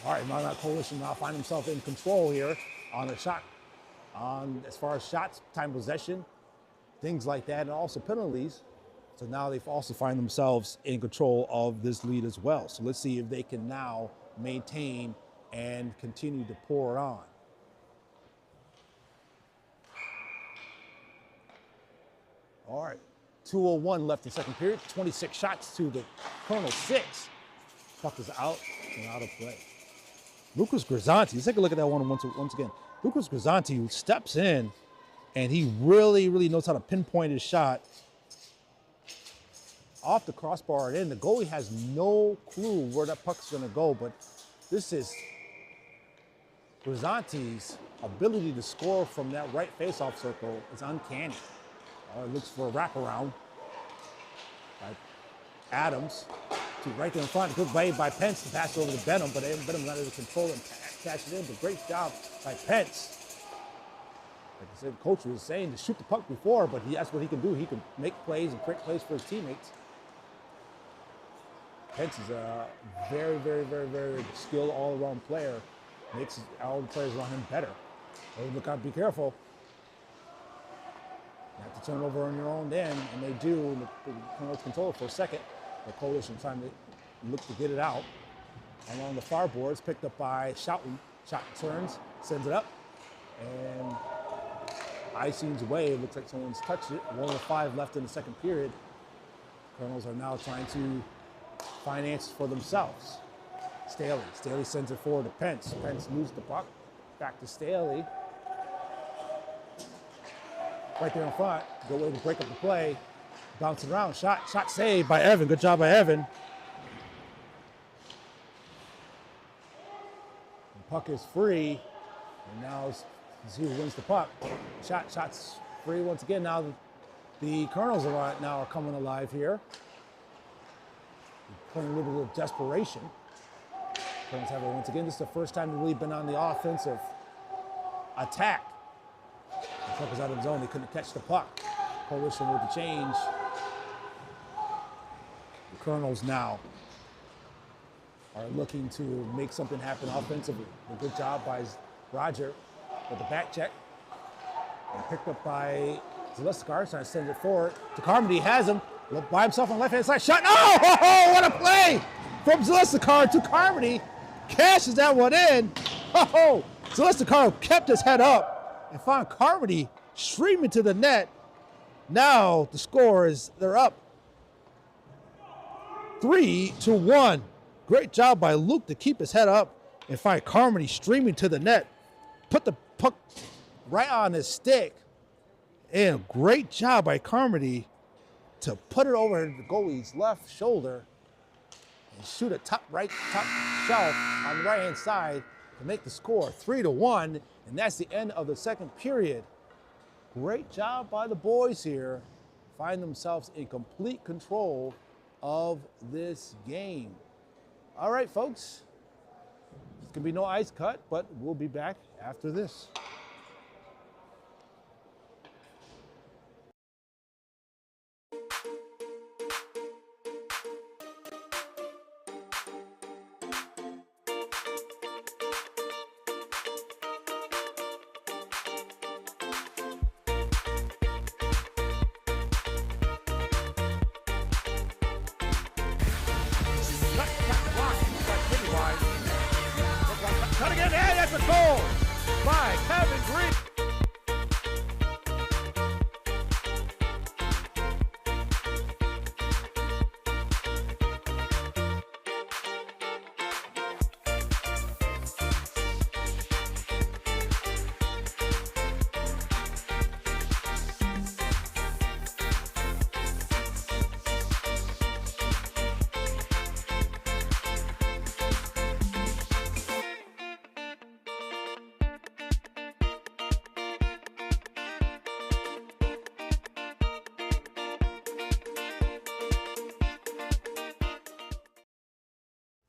All right, now that Coalition now find himself in control here on a shot, as far as shots, time possession, things like that, and also penalties. So now they've also find themselves in control of this lead as well. So let's see if they can now maintain and continue to pour it on. All right, 2:01 left in second period. 26 shots to the Colonel 6. Puck is out and out of play. Lucas Grisanti, let's take a look at that one once again. Lucas Grisanti, who steps in, and he really, really knows how to pinpoint his shot off the crossbar and in. The goalie has no clue where that puck's gonna go, but this is Grisanti's ability to score from that right faceoff circle is uncanny. Looks for a wraparound by Adams to right there in front. Good play by Pence to pass over to Benham, but Benham's not able to control it and catch it in. But great job by Pence. Like I said, the coach was saying to shoot the puck before, but that's what he can do. He can make plays and create plays for his teammates. Pence is a very, very, very, very skilled all-around player. Makes all the players around him better. So look out, be careful. You have to turn over on your own end, and they do. And the Colonels control it for a second. The Coalition trying to look to get it out. Along the far boards, picked up by Schouten. Schouten turns, sends it up, and icing's away. It looks like someone's touched it. 1:05 left in the second period. Colonels are now trying to finance for themselves. Staley sends it forward to Pence. Pence loses the puck. Back to Staley. Right there in front. Good way to break up the play. Bouncing around. Shot saved by Evan. Good job by Evan. The puck is free. And now let's see who wins the puck. Shot's free once again. Now the Colonels are coming alive here. Playing a little bit of desperation. Colonels have it once again. This is the first time they've really been on the offensive attack. The puck was out of the zone. They couldn't catch the puck. Coalition with the change. The Colonels now are looking to make something happen offensively. A good job by Roger with the back check. And picked up by Zaleskar, trying to send it forward. To Carmody, has him. By himself on the left-hand side. Shot. Oh, what a play from Zaleskar to Carmody. Cashes that one in. Oh, Zaleskar kept his head up and found Carmody streaming to the net. Now the score is, they're up 3-1. Great job by Luke to keep his head up and find Carmody streaming to the net. Put the puck right on his stick. And great job by Carmody to put it over the goalie's left shoulder and shoot a top shelf on the right-hand side to make the score 3-1. And that's the end of the second period. Great job by the boys here. Find themselves in complete control of this game. All right, folks. There's going to be no ice cut, but we'll be back after this. Cut again, and that's a goal by Kevin Green.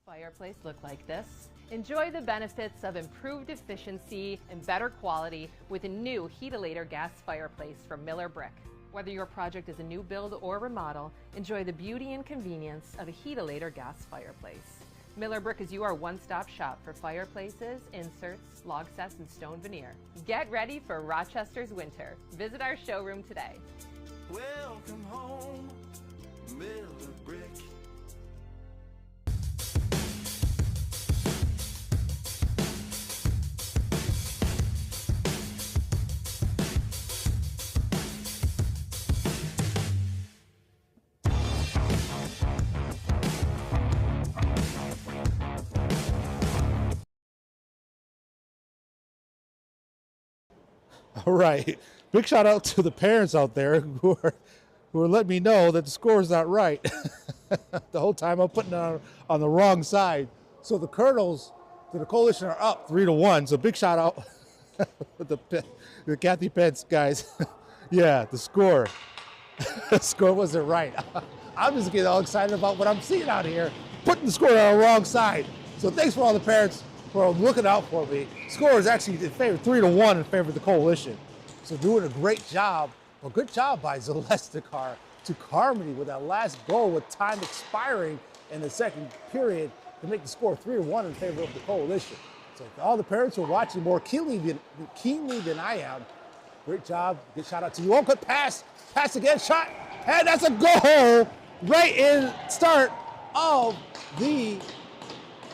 Fireplace look like this? Enjoy the benefits of improved efficiency and better quality with a new Heatilator gas fireplace from Miller Brick. Whether your project is a new build or remodel, enjoy the beauty and convenience of a Heatilator gas fireplace. Miller Brick is your one-stop shop for fireplaces, inserts, log sets, and stone veneer. Get ready for Rochester's winter. Visit our showroom today. Welcome home, Miller Brick. All right. Big shout out to the parents out there who are letting me know that the score is not right. The whole time I'm putting it on the wrong side. So the Colonels to the Coalition are up 3-1. So big shout out to the Kathy Pence guys. Yeah, the score. The score wasn't right. I'm just getting all excited about what I'm seeing out here, putting the score on the wrong side. So thanks for all the parents for looking out for me. Score is actually in favor, 3-1 in favor of the Coalition. So doing a great job, a good job by Zalestikar to Carmody with that last goal with time expiring in the second period to make the score 3-1 in favor of the Coalition. So all the parents who are watching more keenly than I am, great job. Good shout out to you. Oh, good pass again, shot, and that's a goal right in start of the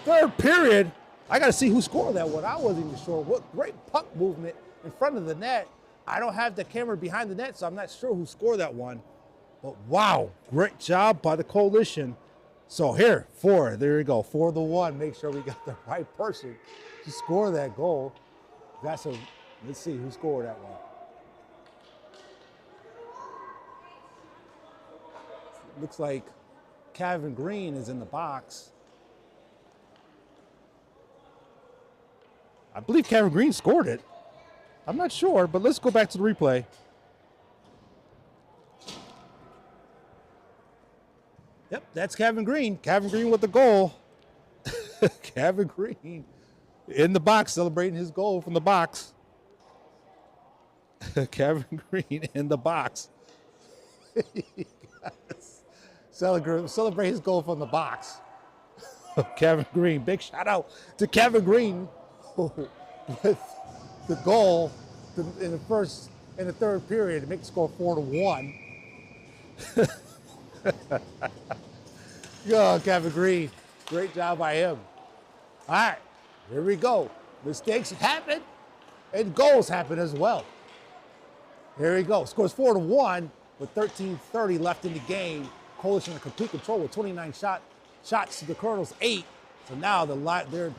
third period. I got to see who scored that one. I wasn't even sure. What great puck movement in front of the net. I don't have the camera behind the net, so I'm not sure who scored that one. But wow, great job by the Coalition. So here, there you go, 4-1. Make sure we got the right person to score that goal. Let's see who scored that one. Looks like Kevin Green is in the box. I believe Kevin Green scored it. I'm not sure, but let's go back to the replay. Yep, that's Kevin Green. Kevin Green with the goal. Kevin Green in the box celebrating his goal from the box. Kevin Green in the box. Celebrate his goal from the box. Kevin Green, big shout out to Kevin Green with the goal in the third period to make the score 4-1. Oh, Kevin Green, great job by him. All right, here we go. Mistakes happen and goals happen as well. Here we go. Scores 4-1 with 13:30 left in the game. Coalition in complete control with 29 shots to the Colonels 8. So now their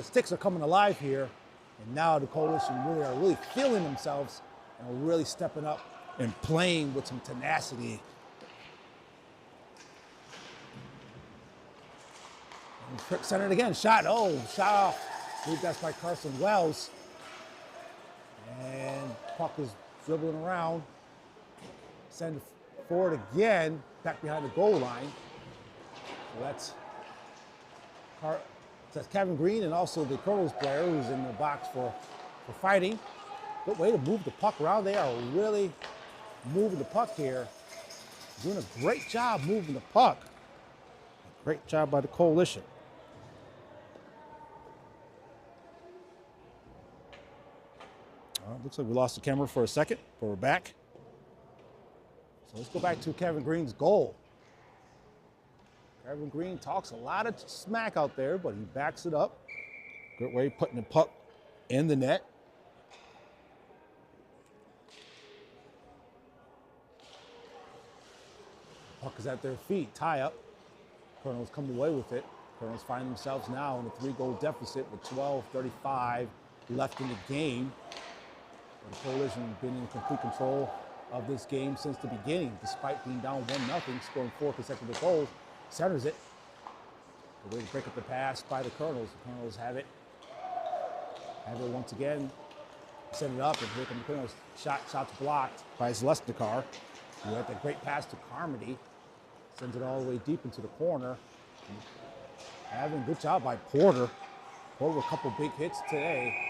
sticks are coming alive here. And now the Coalition are really feeling themselves and are really stepping up and playing with some tenacity. And centered again, shot off. I believe that's by Carson Wells. And puck is dribbling around. Send forward again, back behind the goal line. So that's Kevin Green and also the Colonels player who's in the box for fighting. Good way to move the puck around. They are really moving the puck here. Doing a great job moving the puck. Great job by the Coalition. Looks like we lost the camera for a second, but we're back. So let's go back to Kevin Green's goal. Kevin Green talks a lot of smack out there, but he backs it up. Good way of putting the puck in the net. Puck is at their feet, tie up. Colonels come away with it. Colonels find themselves now in a 3-goal deficit with 12:35 left in the game. The Coalition has been in complete control of this game since the beginning, despite being down 1-0, scoring 4 consecutive goals. Centers it. The way to break up the pass by the Colonels. The Colonels have it once again. Send it up, and here come the Colonels. Shots blocked by Zalestikar, who had that great pass to Carmody. Sends it all the way deep into the corner. Having a good job by Porter. Porter with a couple big hits today.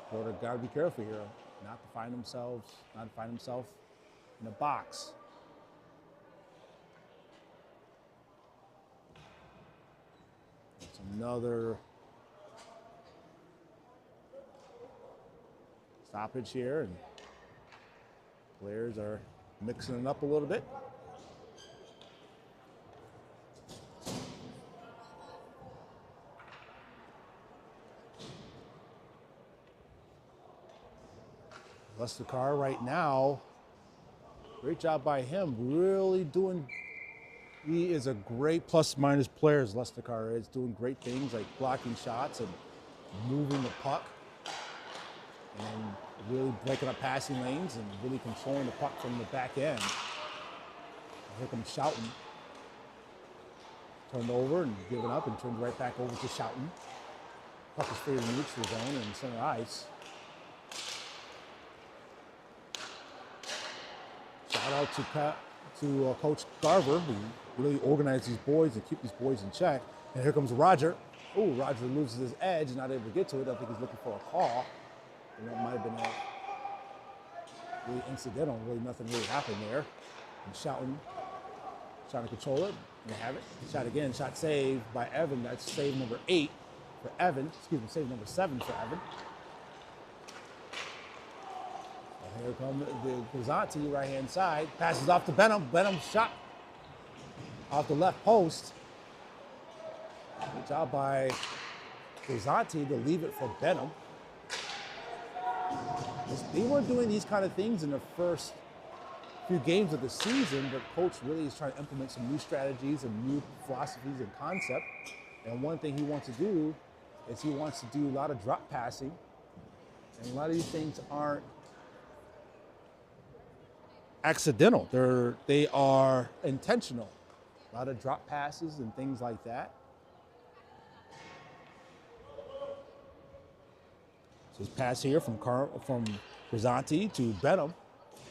Porter got to be careful here, not to find himself in a box. It's another stoppage here, and players are mixing it up a little bit. Zalestikar right now, great job by him, really doing, he is a great plus-minus player, Zalestikar is, doing great things like blocking shots and moving the puck. and really breaking up passing lanes and really controlling the puck from the back end. Here comes Shoughton. Turned over and given up and turned right back over to Shoughton. Puck is free in the neutral zone and center ice. Shout out to Coach Garver, who really organized these boys and keep these boys in check. And here comes Roger. Oh, Roger loses his edge, not able to get to it. I think he's looking for a call. And that might have been really incidental. Really nothing really happened there. And Shoughton trying to control it and have it. Shot again, shot saved by Evan. That's save number 8 for Evan. Excuse me, save number 7 for Evan. And here comes the Grisanti, right-hand side. Passes off to Benham. Benham shot off the left post. Good job by Grisanti to leave it for Benham. They weren't doing these kind of things in the first few games of the season, but coach really is trying to implement some new strategies and new philosophies and concept. And one thing he wants to do is he wants to do a lot of drop passing. And a lot of these things aren't accidental. They are intentional. A lot of drop passes and things like that. So this pass here from Grisanti to Benham.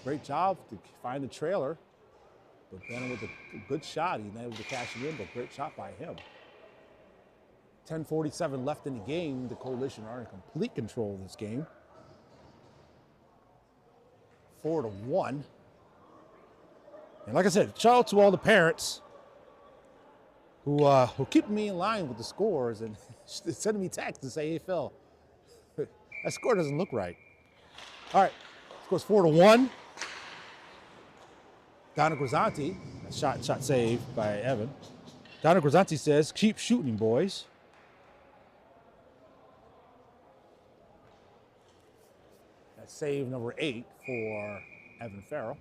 Great job to find the trailer. But Benham with a good shot. He's not able to cash it in, but great shot by him. 10:47 left in the game. The Coalition are in complete control of this game. 4-1. And like I said, shout out to all the parents who keep me in line with the scores and sending me texts to say, hey, Phil, that score doesn't look right. All right, scores 4-1. Donna Grisanti, shot saved by Evan. Donna Grisanti says, keep shooting, boys. That's save number 8 for Evan Farrell.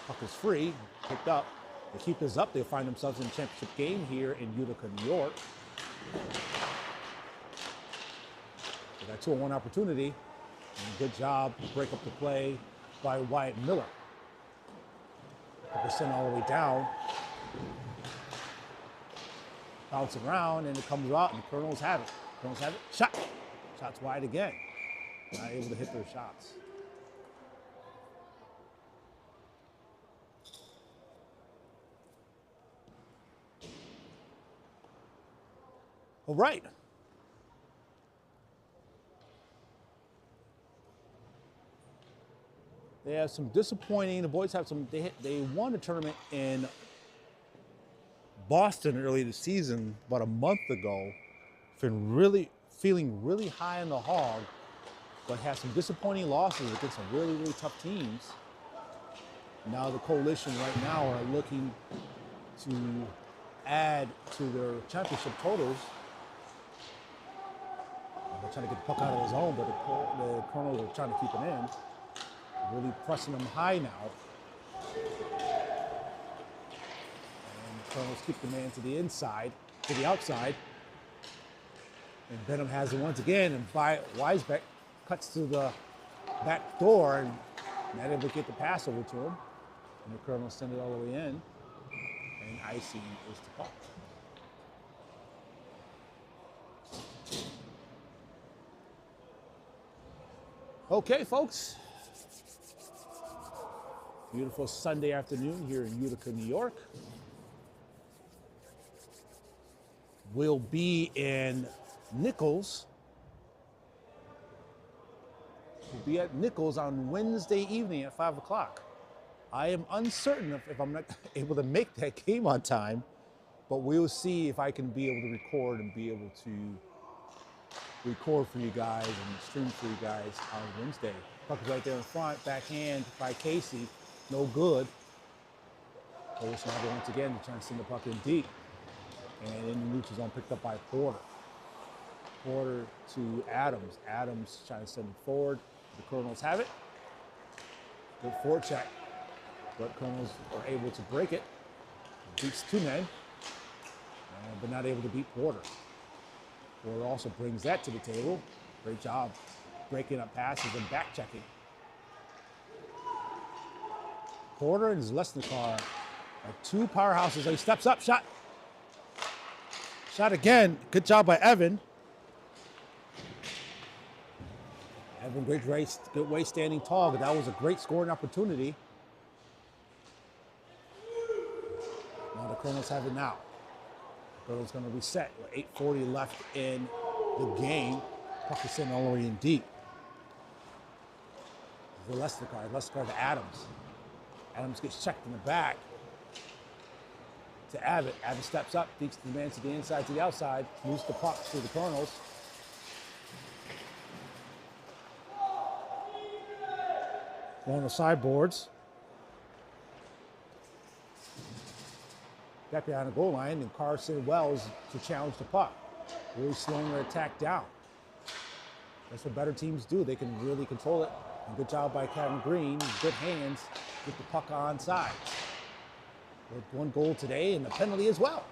Puck is free, picked up. They keep this up, they'll find themselves in a championship game here in Utica, New York. They got 2-on-1 opportunity. And good job to break up the play by Wyatt Miller. Puck is sent all the way down. Bouncing around, and it comes out, and the Colonels have it. Colonels have it. Shot. Shots wide again. Not able to hit their shots. All right. They have some disappointing. The boys have some. They won a tournament in Boston early this season, about a month ago. Feeling really high on the hog, but had some disappointing losses against some really tough teams. Now the Coalition right now are looking to add to their championship totals. They're trying to get the puck out of the zone, but the Colonels are trying to keep it in. Really pressing them high now. And the Colonels keep the man to the inside, to the outside. And Benham has it once again, and Weisbeck cuts to the back door and not able to get the pass over to him. And the Colonels send it all the way in. And icing is the puck. Okay, folks. Beautiful Sunday afternoon here in Utica, New York. We'll be in Nichols. We'll be at Nichols on Wednesday evening at 5 o'clock. I am uncertain if I'm not able to make that game on time, but we'll see if I can be able to record and be able to record for you guys and stream for you guys on Wednesday. Puck is right there in front, backhand by Casey. No good. Coalition once again to try and send the puck in deep. And in the neutral zone picked up by Porter. Porter to Adams. Adams trying to send it forward. The Colonels have it. Good forecheck. But Colonels are able to break it. Beats 2 men. But not able to beat Porter. Porter also brings that to the table. Great job breaking up passes and back checking. Porter and Zlesnikar are two powerhouses. Oh, he steps up, shot. Shot again. Good job by Evan. Evan, great race, good way standing tall, but that was a great scoring opportunity. Now the Colonels have it now. The Colonels going to reset with 8:40 left in the game. Puck is sitting all the way in deep. Zlesnikar to Adams. Adams gets checked in the back to Abbott. Abbott steps up, beats the man to the inside, to the outside, moves the puck to the Colonels. Going to sideboards. Back behind the goal line, and Carson Wells to challenge the puck. Really slowing their attack down. That's what better teams do. They can really control it. And good job by Kevin Green. Good hands. Get the puck onside. With one goal today and a penalty as well.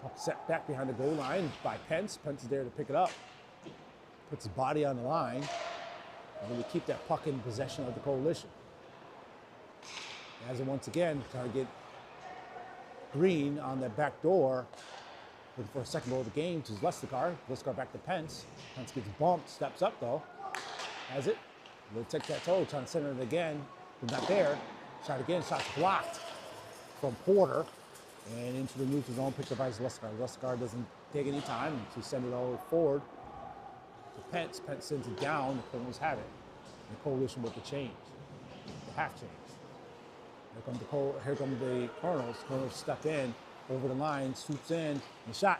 Puck set back behind the goal line by Pence. Pence is there to pick it up. Puts his body on the line. And really keep that puck in possession of the Coalition. As it once again, trying to get Green on that back door. Looking for a second goal of the game to Zlesnikar. Zlesnikar back to Pence. Pence gets bumped, steps up though. Has it. Little tic-tac-toe, trying to center it again. But not there. Shot again, shot's blocked from Porter. And into the neutral zone, picked up by Zlesnikar. Zlesnikar doesn't take any time to send it all forward to Pence. Pence sends it down, the Colonels have it. The Coalition with the change, the half change. Here come the Colonels. Colonels step in, over the line, swoops in, and shot.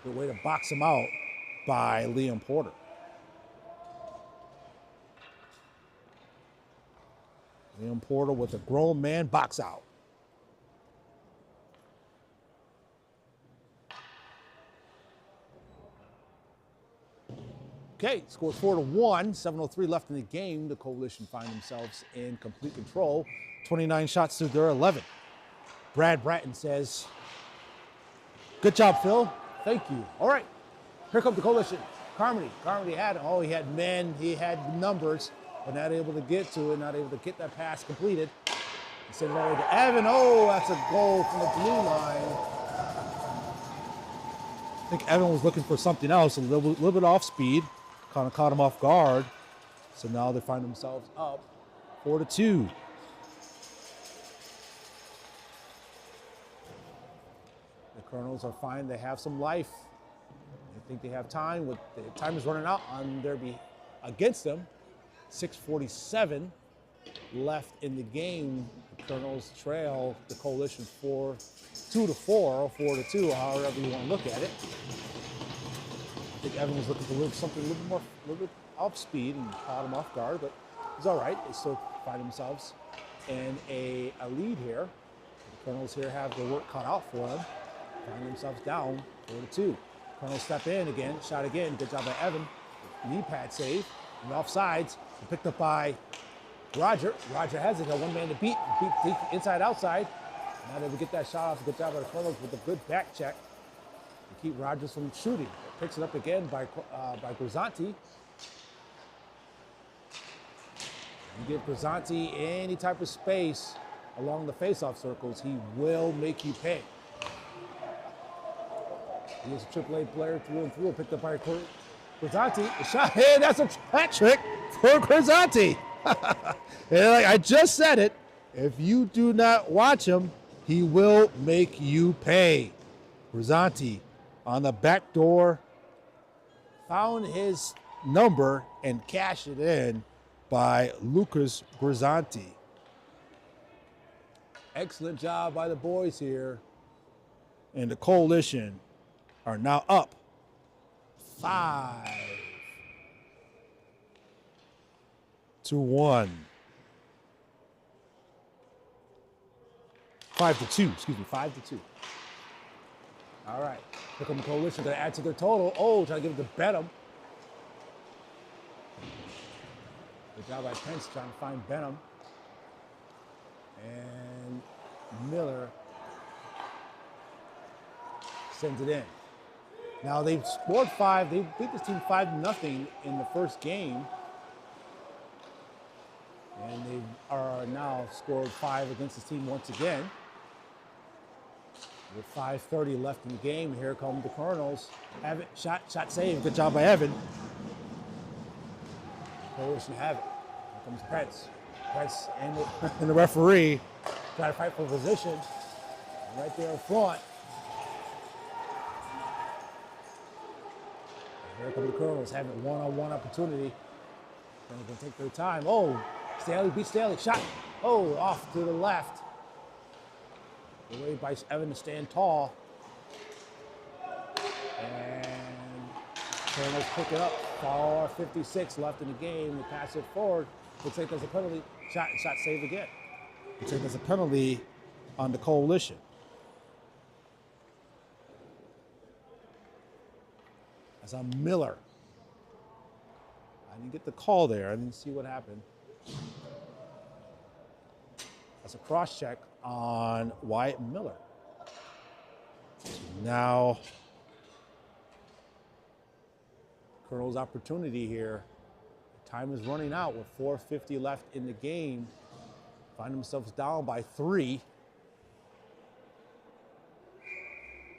Good way to box him out by Liam Porter. Liam Porter with a grown man box out. Okay, scores 4-1, 7:03 left in the game. The Coalition find themselves in complete control. 29 shots to their 11. Brad Bratton says, good job, Phil. Thank you. All right, here comes the Coalition. Carmody he had men, he had numbers, but not able to get to it, not able to get that pass completed. He sent it over to Evan. Oh, that's a goal from the blue line. I think Evan was looking for something else, a little bit off speed. Kind of caught him off guard. So now they find themselves up 4-2. The Colonels are fine. They have some life. They think they have time. The time is running out on their against them. 6:47 left in the game. The Colonels trail the Coalition 2-4 or 4-2, however you want to look at it. I think Evan was looking for something a little bit off speed and caught him off guard, but it's all right. They still find themselves in a lead here. The Colonels here have their work cut out for them. Find themselves down 4-2. Colonels step in again, shot again. Good job by Evan. Knee pad save. And offsides, picked up by Roger. Roger has it. Got one man to beat inside outside. Now they will get that shot off. Good job by the Colonels with a good back check to keep Rogers from shooting. Picks it up again by Grisanti. You give Grisanti any type of space along the face-off circles, he will make you pay. He is a AAA player through and through. Picked up by Grisanti. A shot. Hey, that's a hat trick for Grisanti. And like I just said it, if you do not watch him, he will make you pay. Grisanti on the back door. Found his number and cashed it in by Lucas Grisanti. Excellent job by the boys here. And the Coalition are now up 5-1. 5-2, excuse me, 5-2. All right, here come the Coalition, gonna add to their total. Oh, trying to give it to Benham. Good job by Pence trying to find Benham. And Miller sends it in. Now they've scored 5. They beat this team 5-0 in the first game. And they are now scored 5 against this team once again. With 5:30 left in the game, here come the Colonels. Have it, shot save. Good job by Evan. Coalition have it. Here comes Pence. Pence and the referee try to fight for position. And right there in front. And here come the Colonels having a one-on-one opportunity. They're going to take their time. Oh, Staley beats Staley. Shot. Oh, off to the left. The way by Evan to stand tall. And Colonels pick it up. 4:56 left in the game. They pass it forward. Looks like there's a penalty. Shot save again. Looks like there's a penalty on the Coalition. That's on Miller. I didn't get the call there. I didn't see what happened. That's a cross check on Wyatt Miller. So now, Colonel's opportunity here. Time is running out with 4:50 left in the game. Find themselves down by 3.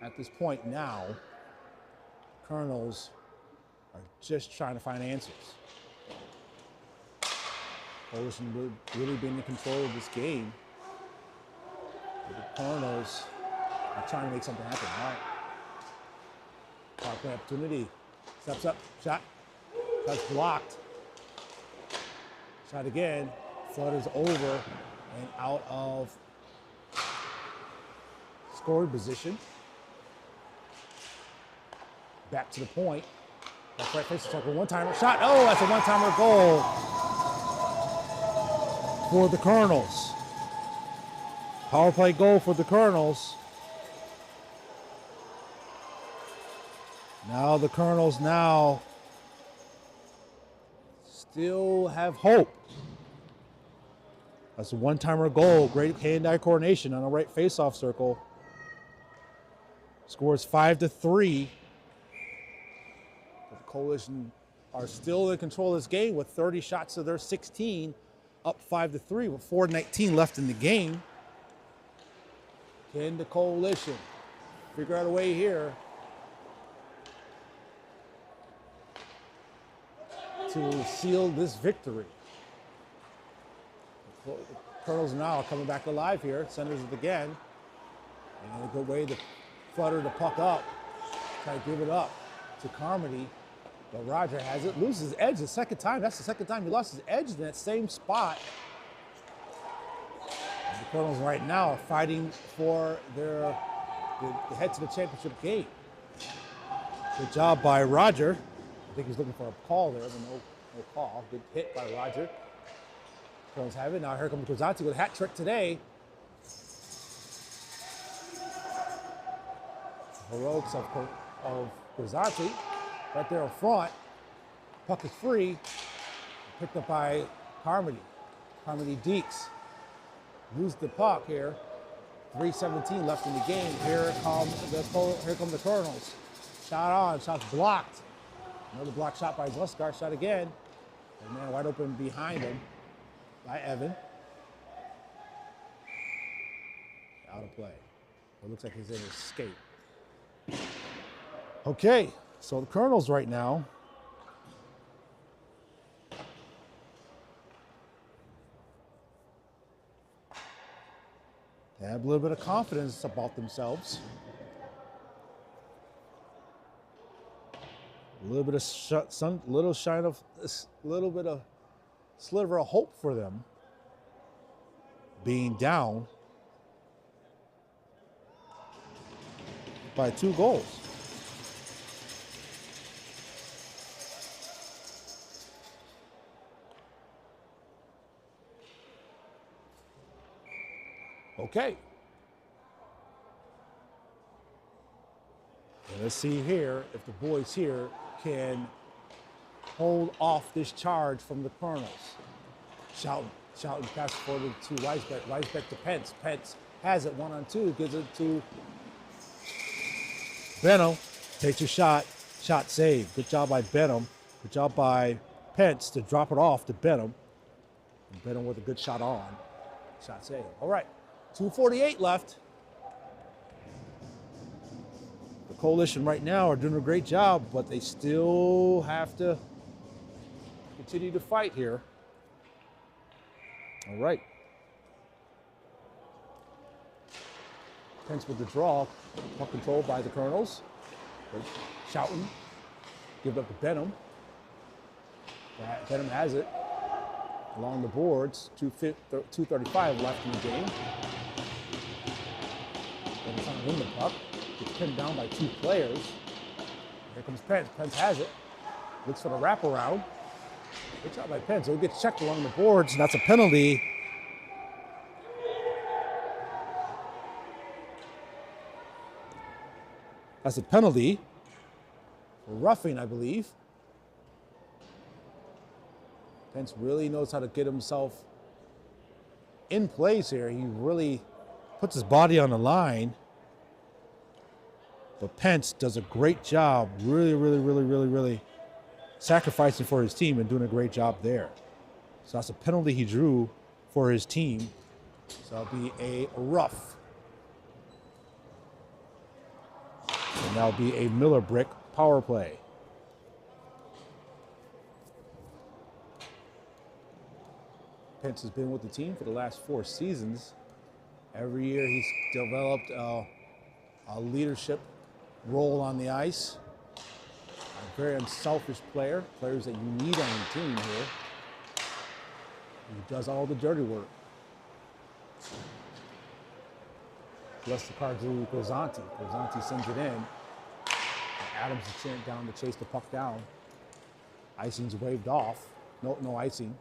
At this point now, Colonels are just trying to find answers. Coalition really being in control of this game. The Colonels are trying to make something happen. All right. Power play opportunity. Steps up, shot. Shot's blocked. Shot again. Flutters over and out of scoring position. Back to the point. That's right, face circle, one-timer. Shot. Oh, that's a one-timer goal for the Colonels. Power play goal for the Colonels. Now the Colonels now still have hope. That's a one-timer goal. Great hand-eye coordination on the right face-off circle. Scores 5-3. The Coalition are still in control of this game with 30 shots to their 16, up 5-3 with 4:19 left in the game. Can the Coalition figure out a way here to seal this victory? The Colonels now coming back alive here. Centers it again. And a good way to flutter the puck up. Try to give it up to Carmody. But Roger has it. Loses his edge the second time. That's the second time he lost his edge in that same spot. And the Colonels right now are fighting for the head to the championship game. Good job by Roger. I think he's looking for a call there, but no call. Good hit by Roger. Colonels have it. Now here comes Grisanti with a hat trick today. Heroics of Grisanti. Right there in front. Puck is free. Picked up by Carmody. Carmody Deeks. Lose the puck here. 3:17 left in the game. Here come the Colonels. Shot on. Shot's blocked. Another block shot by Zluskar. Shot again. And man wide open behind him by Evan. Out of play. It looks like he's in his skate. Okay, so the Colonels right now they have a little bit of confidence about themselves. A little bit of sliver of hope for them being down by 2 goals. Okay. And let's see here if the boys here can hold off this charge from the Colonels. Shouting pass forward to Weisbeck. Weisbeck to Pence. Pence has it 1-on-2, gives it to Benham takes a shot. Shot saved. Good job by Benham. Good job by Pence to drop it off to Benham. And Benham with a good shot on. Shot saved. All right. 2:48 left. The Coalition right now are doing a great job, but they still have to continue to fight here. All right. Pence with the draw. Puck control by the Colonels. Shouting. Give it up to Benham. Benham has it. Along the boards. 2:35 left in the game. Benham's trying to win the puck. Gets pinned down by 2 players. Here comes Pence. Pence has it. Looks for the wraparound. Good job by Pence. It gets checked along the boards, and that's a penalty. That's a penalty for roughing, I believe. Pence really knows how to get himself in place here. He really puts his body on the line. But Pence does a great job, really sacrificing for his team and doing a great job there. So that's a penalty he drew for his team. So that'll be a rough. And that'll be a Miller Brick power play. Pence has been with the team for the last 4 seasons. Every year he's developed a leadership role on the ice. A very unselfish player, players that you need on your team here. He does all the dirty work. Lets the card to Gozanti. Gozanti sends it in. Adams is sent down to chase the puck down. Icing's waved off. No icing.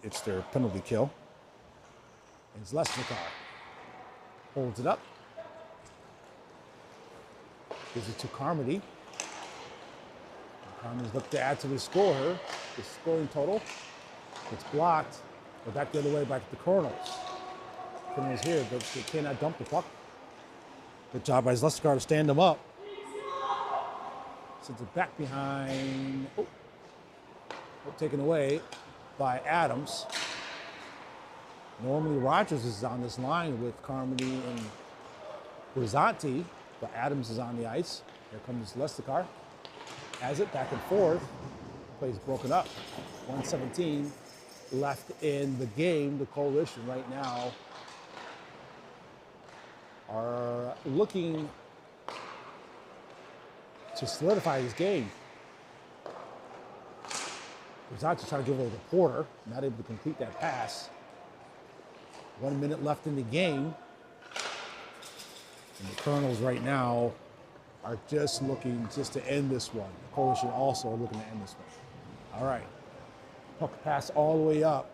It's their penalty kill. And it's Lesnikar. Holds it up. Gives it to Carmody. Carmody's looking to add to the score here. The scoring total. It's blocked. Go back the other way, back to the Colonels. Colonels here, but they cannot dump the puck. Good job by Lesnikar to stand them up. Sends it back behind. Taken away by Adams. Normally Rogers is on this line with Carmody and Grizanti, but Adams is on the ice. Here comes Lesnikar. Has it back and forth. Play's broken up. 1:17 left in the game. The Coalition right now are looking to solidify this game. Grizanti trying to give it to Porter, not able to complete that pass. 1 minute left in the game. And the Colonels right now are just looking to end this one. The Coalition also are looking to end this one. All right. Puck pass all the way up.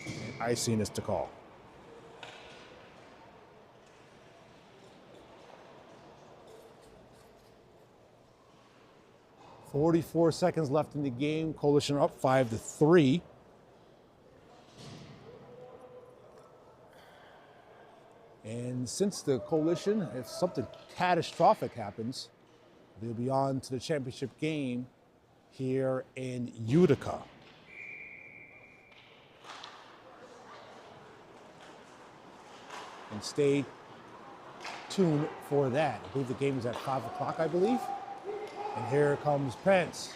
And icing is to call. .44 seconds left in the game. Coalition are up 5-3. And since the Coalition, if something catastrophic happens, they'll be on to the championship game here in Utica. And stay tuned for that. I believe the game is at 5 o'clock, I believe. And here comes Pence.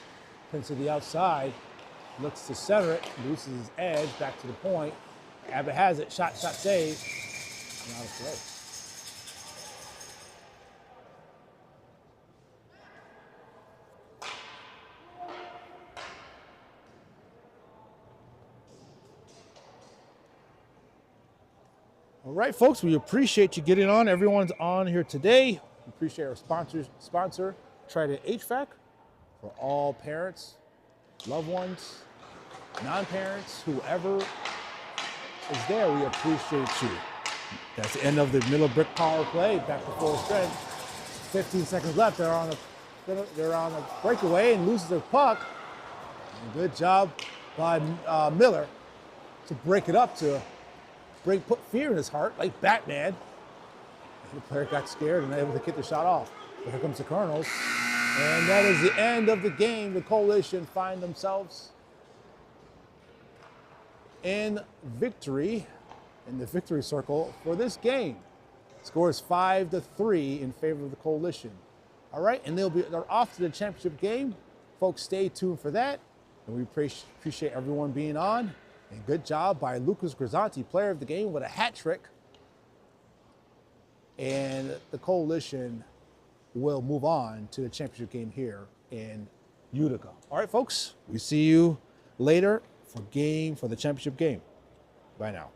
Pence to the outside, looks to center it, loses his edge, back to the point. Abbott has it, shot saved. Out of play. All right, folks, we appreciate you getting on. Everyone's on here today. We appreciate our sponsor, Trident HVAC, for all parents, loved ones, non-parents, whoever is there, we appreciate you. That's the end of the Miller Brick power play. Back to full strength. 15 seconds left. They're on a breakaway and loses their puck. And good job by Miller to break it up, put fear in his heart like Batman. And the player got scared and able to get the shot off. But here comes the Colonels. And that is the end of the game. The Coalition find themselves in victory, in the victory circle for this game. Score is 5-3 in favor of the Coalition. All right, and they're off to the championship game. Folks, stay tuned for that. And we appreciate everyone being on. And good job by Lucas Grisanti, player of the game, with a hat trick. And the Coalition will move on to the championship game here in Utica. All right, folks, we see you later for the championship game. Bye now.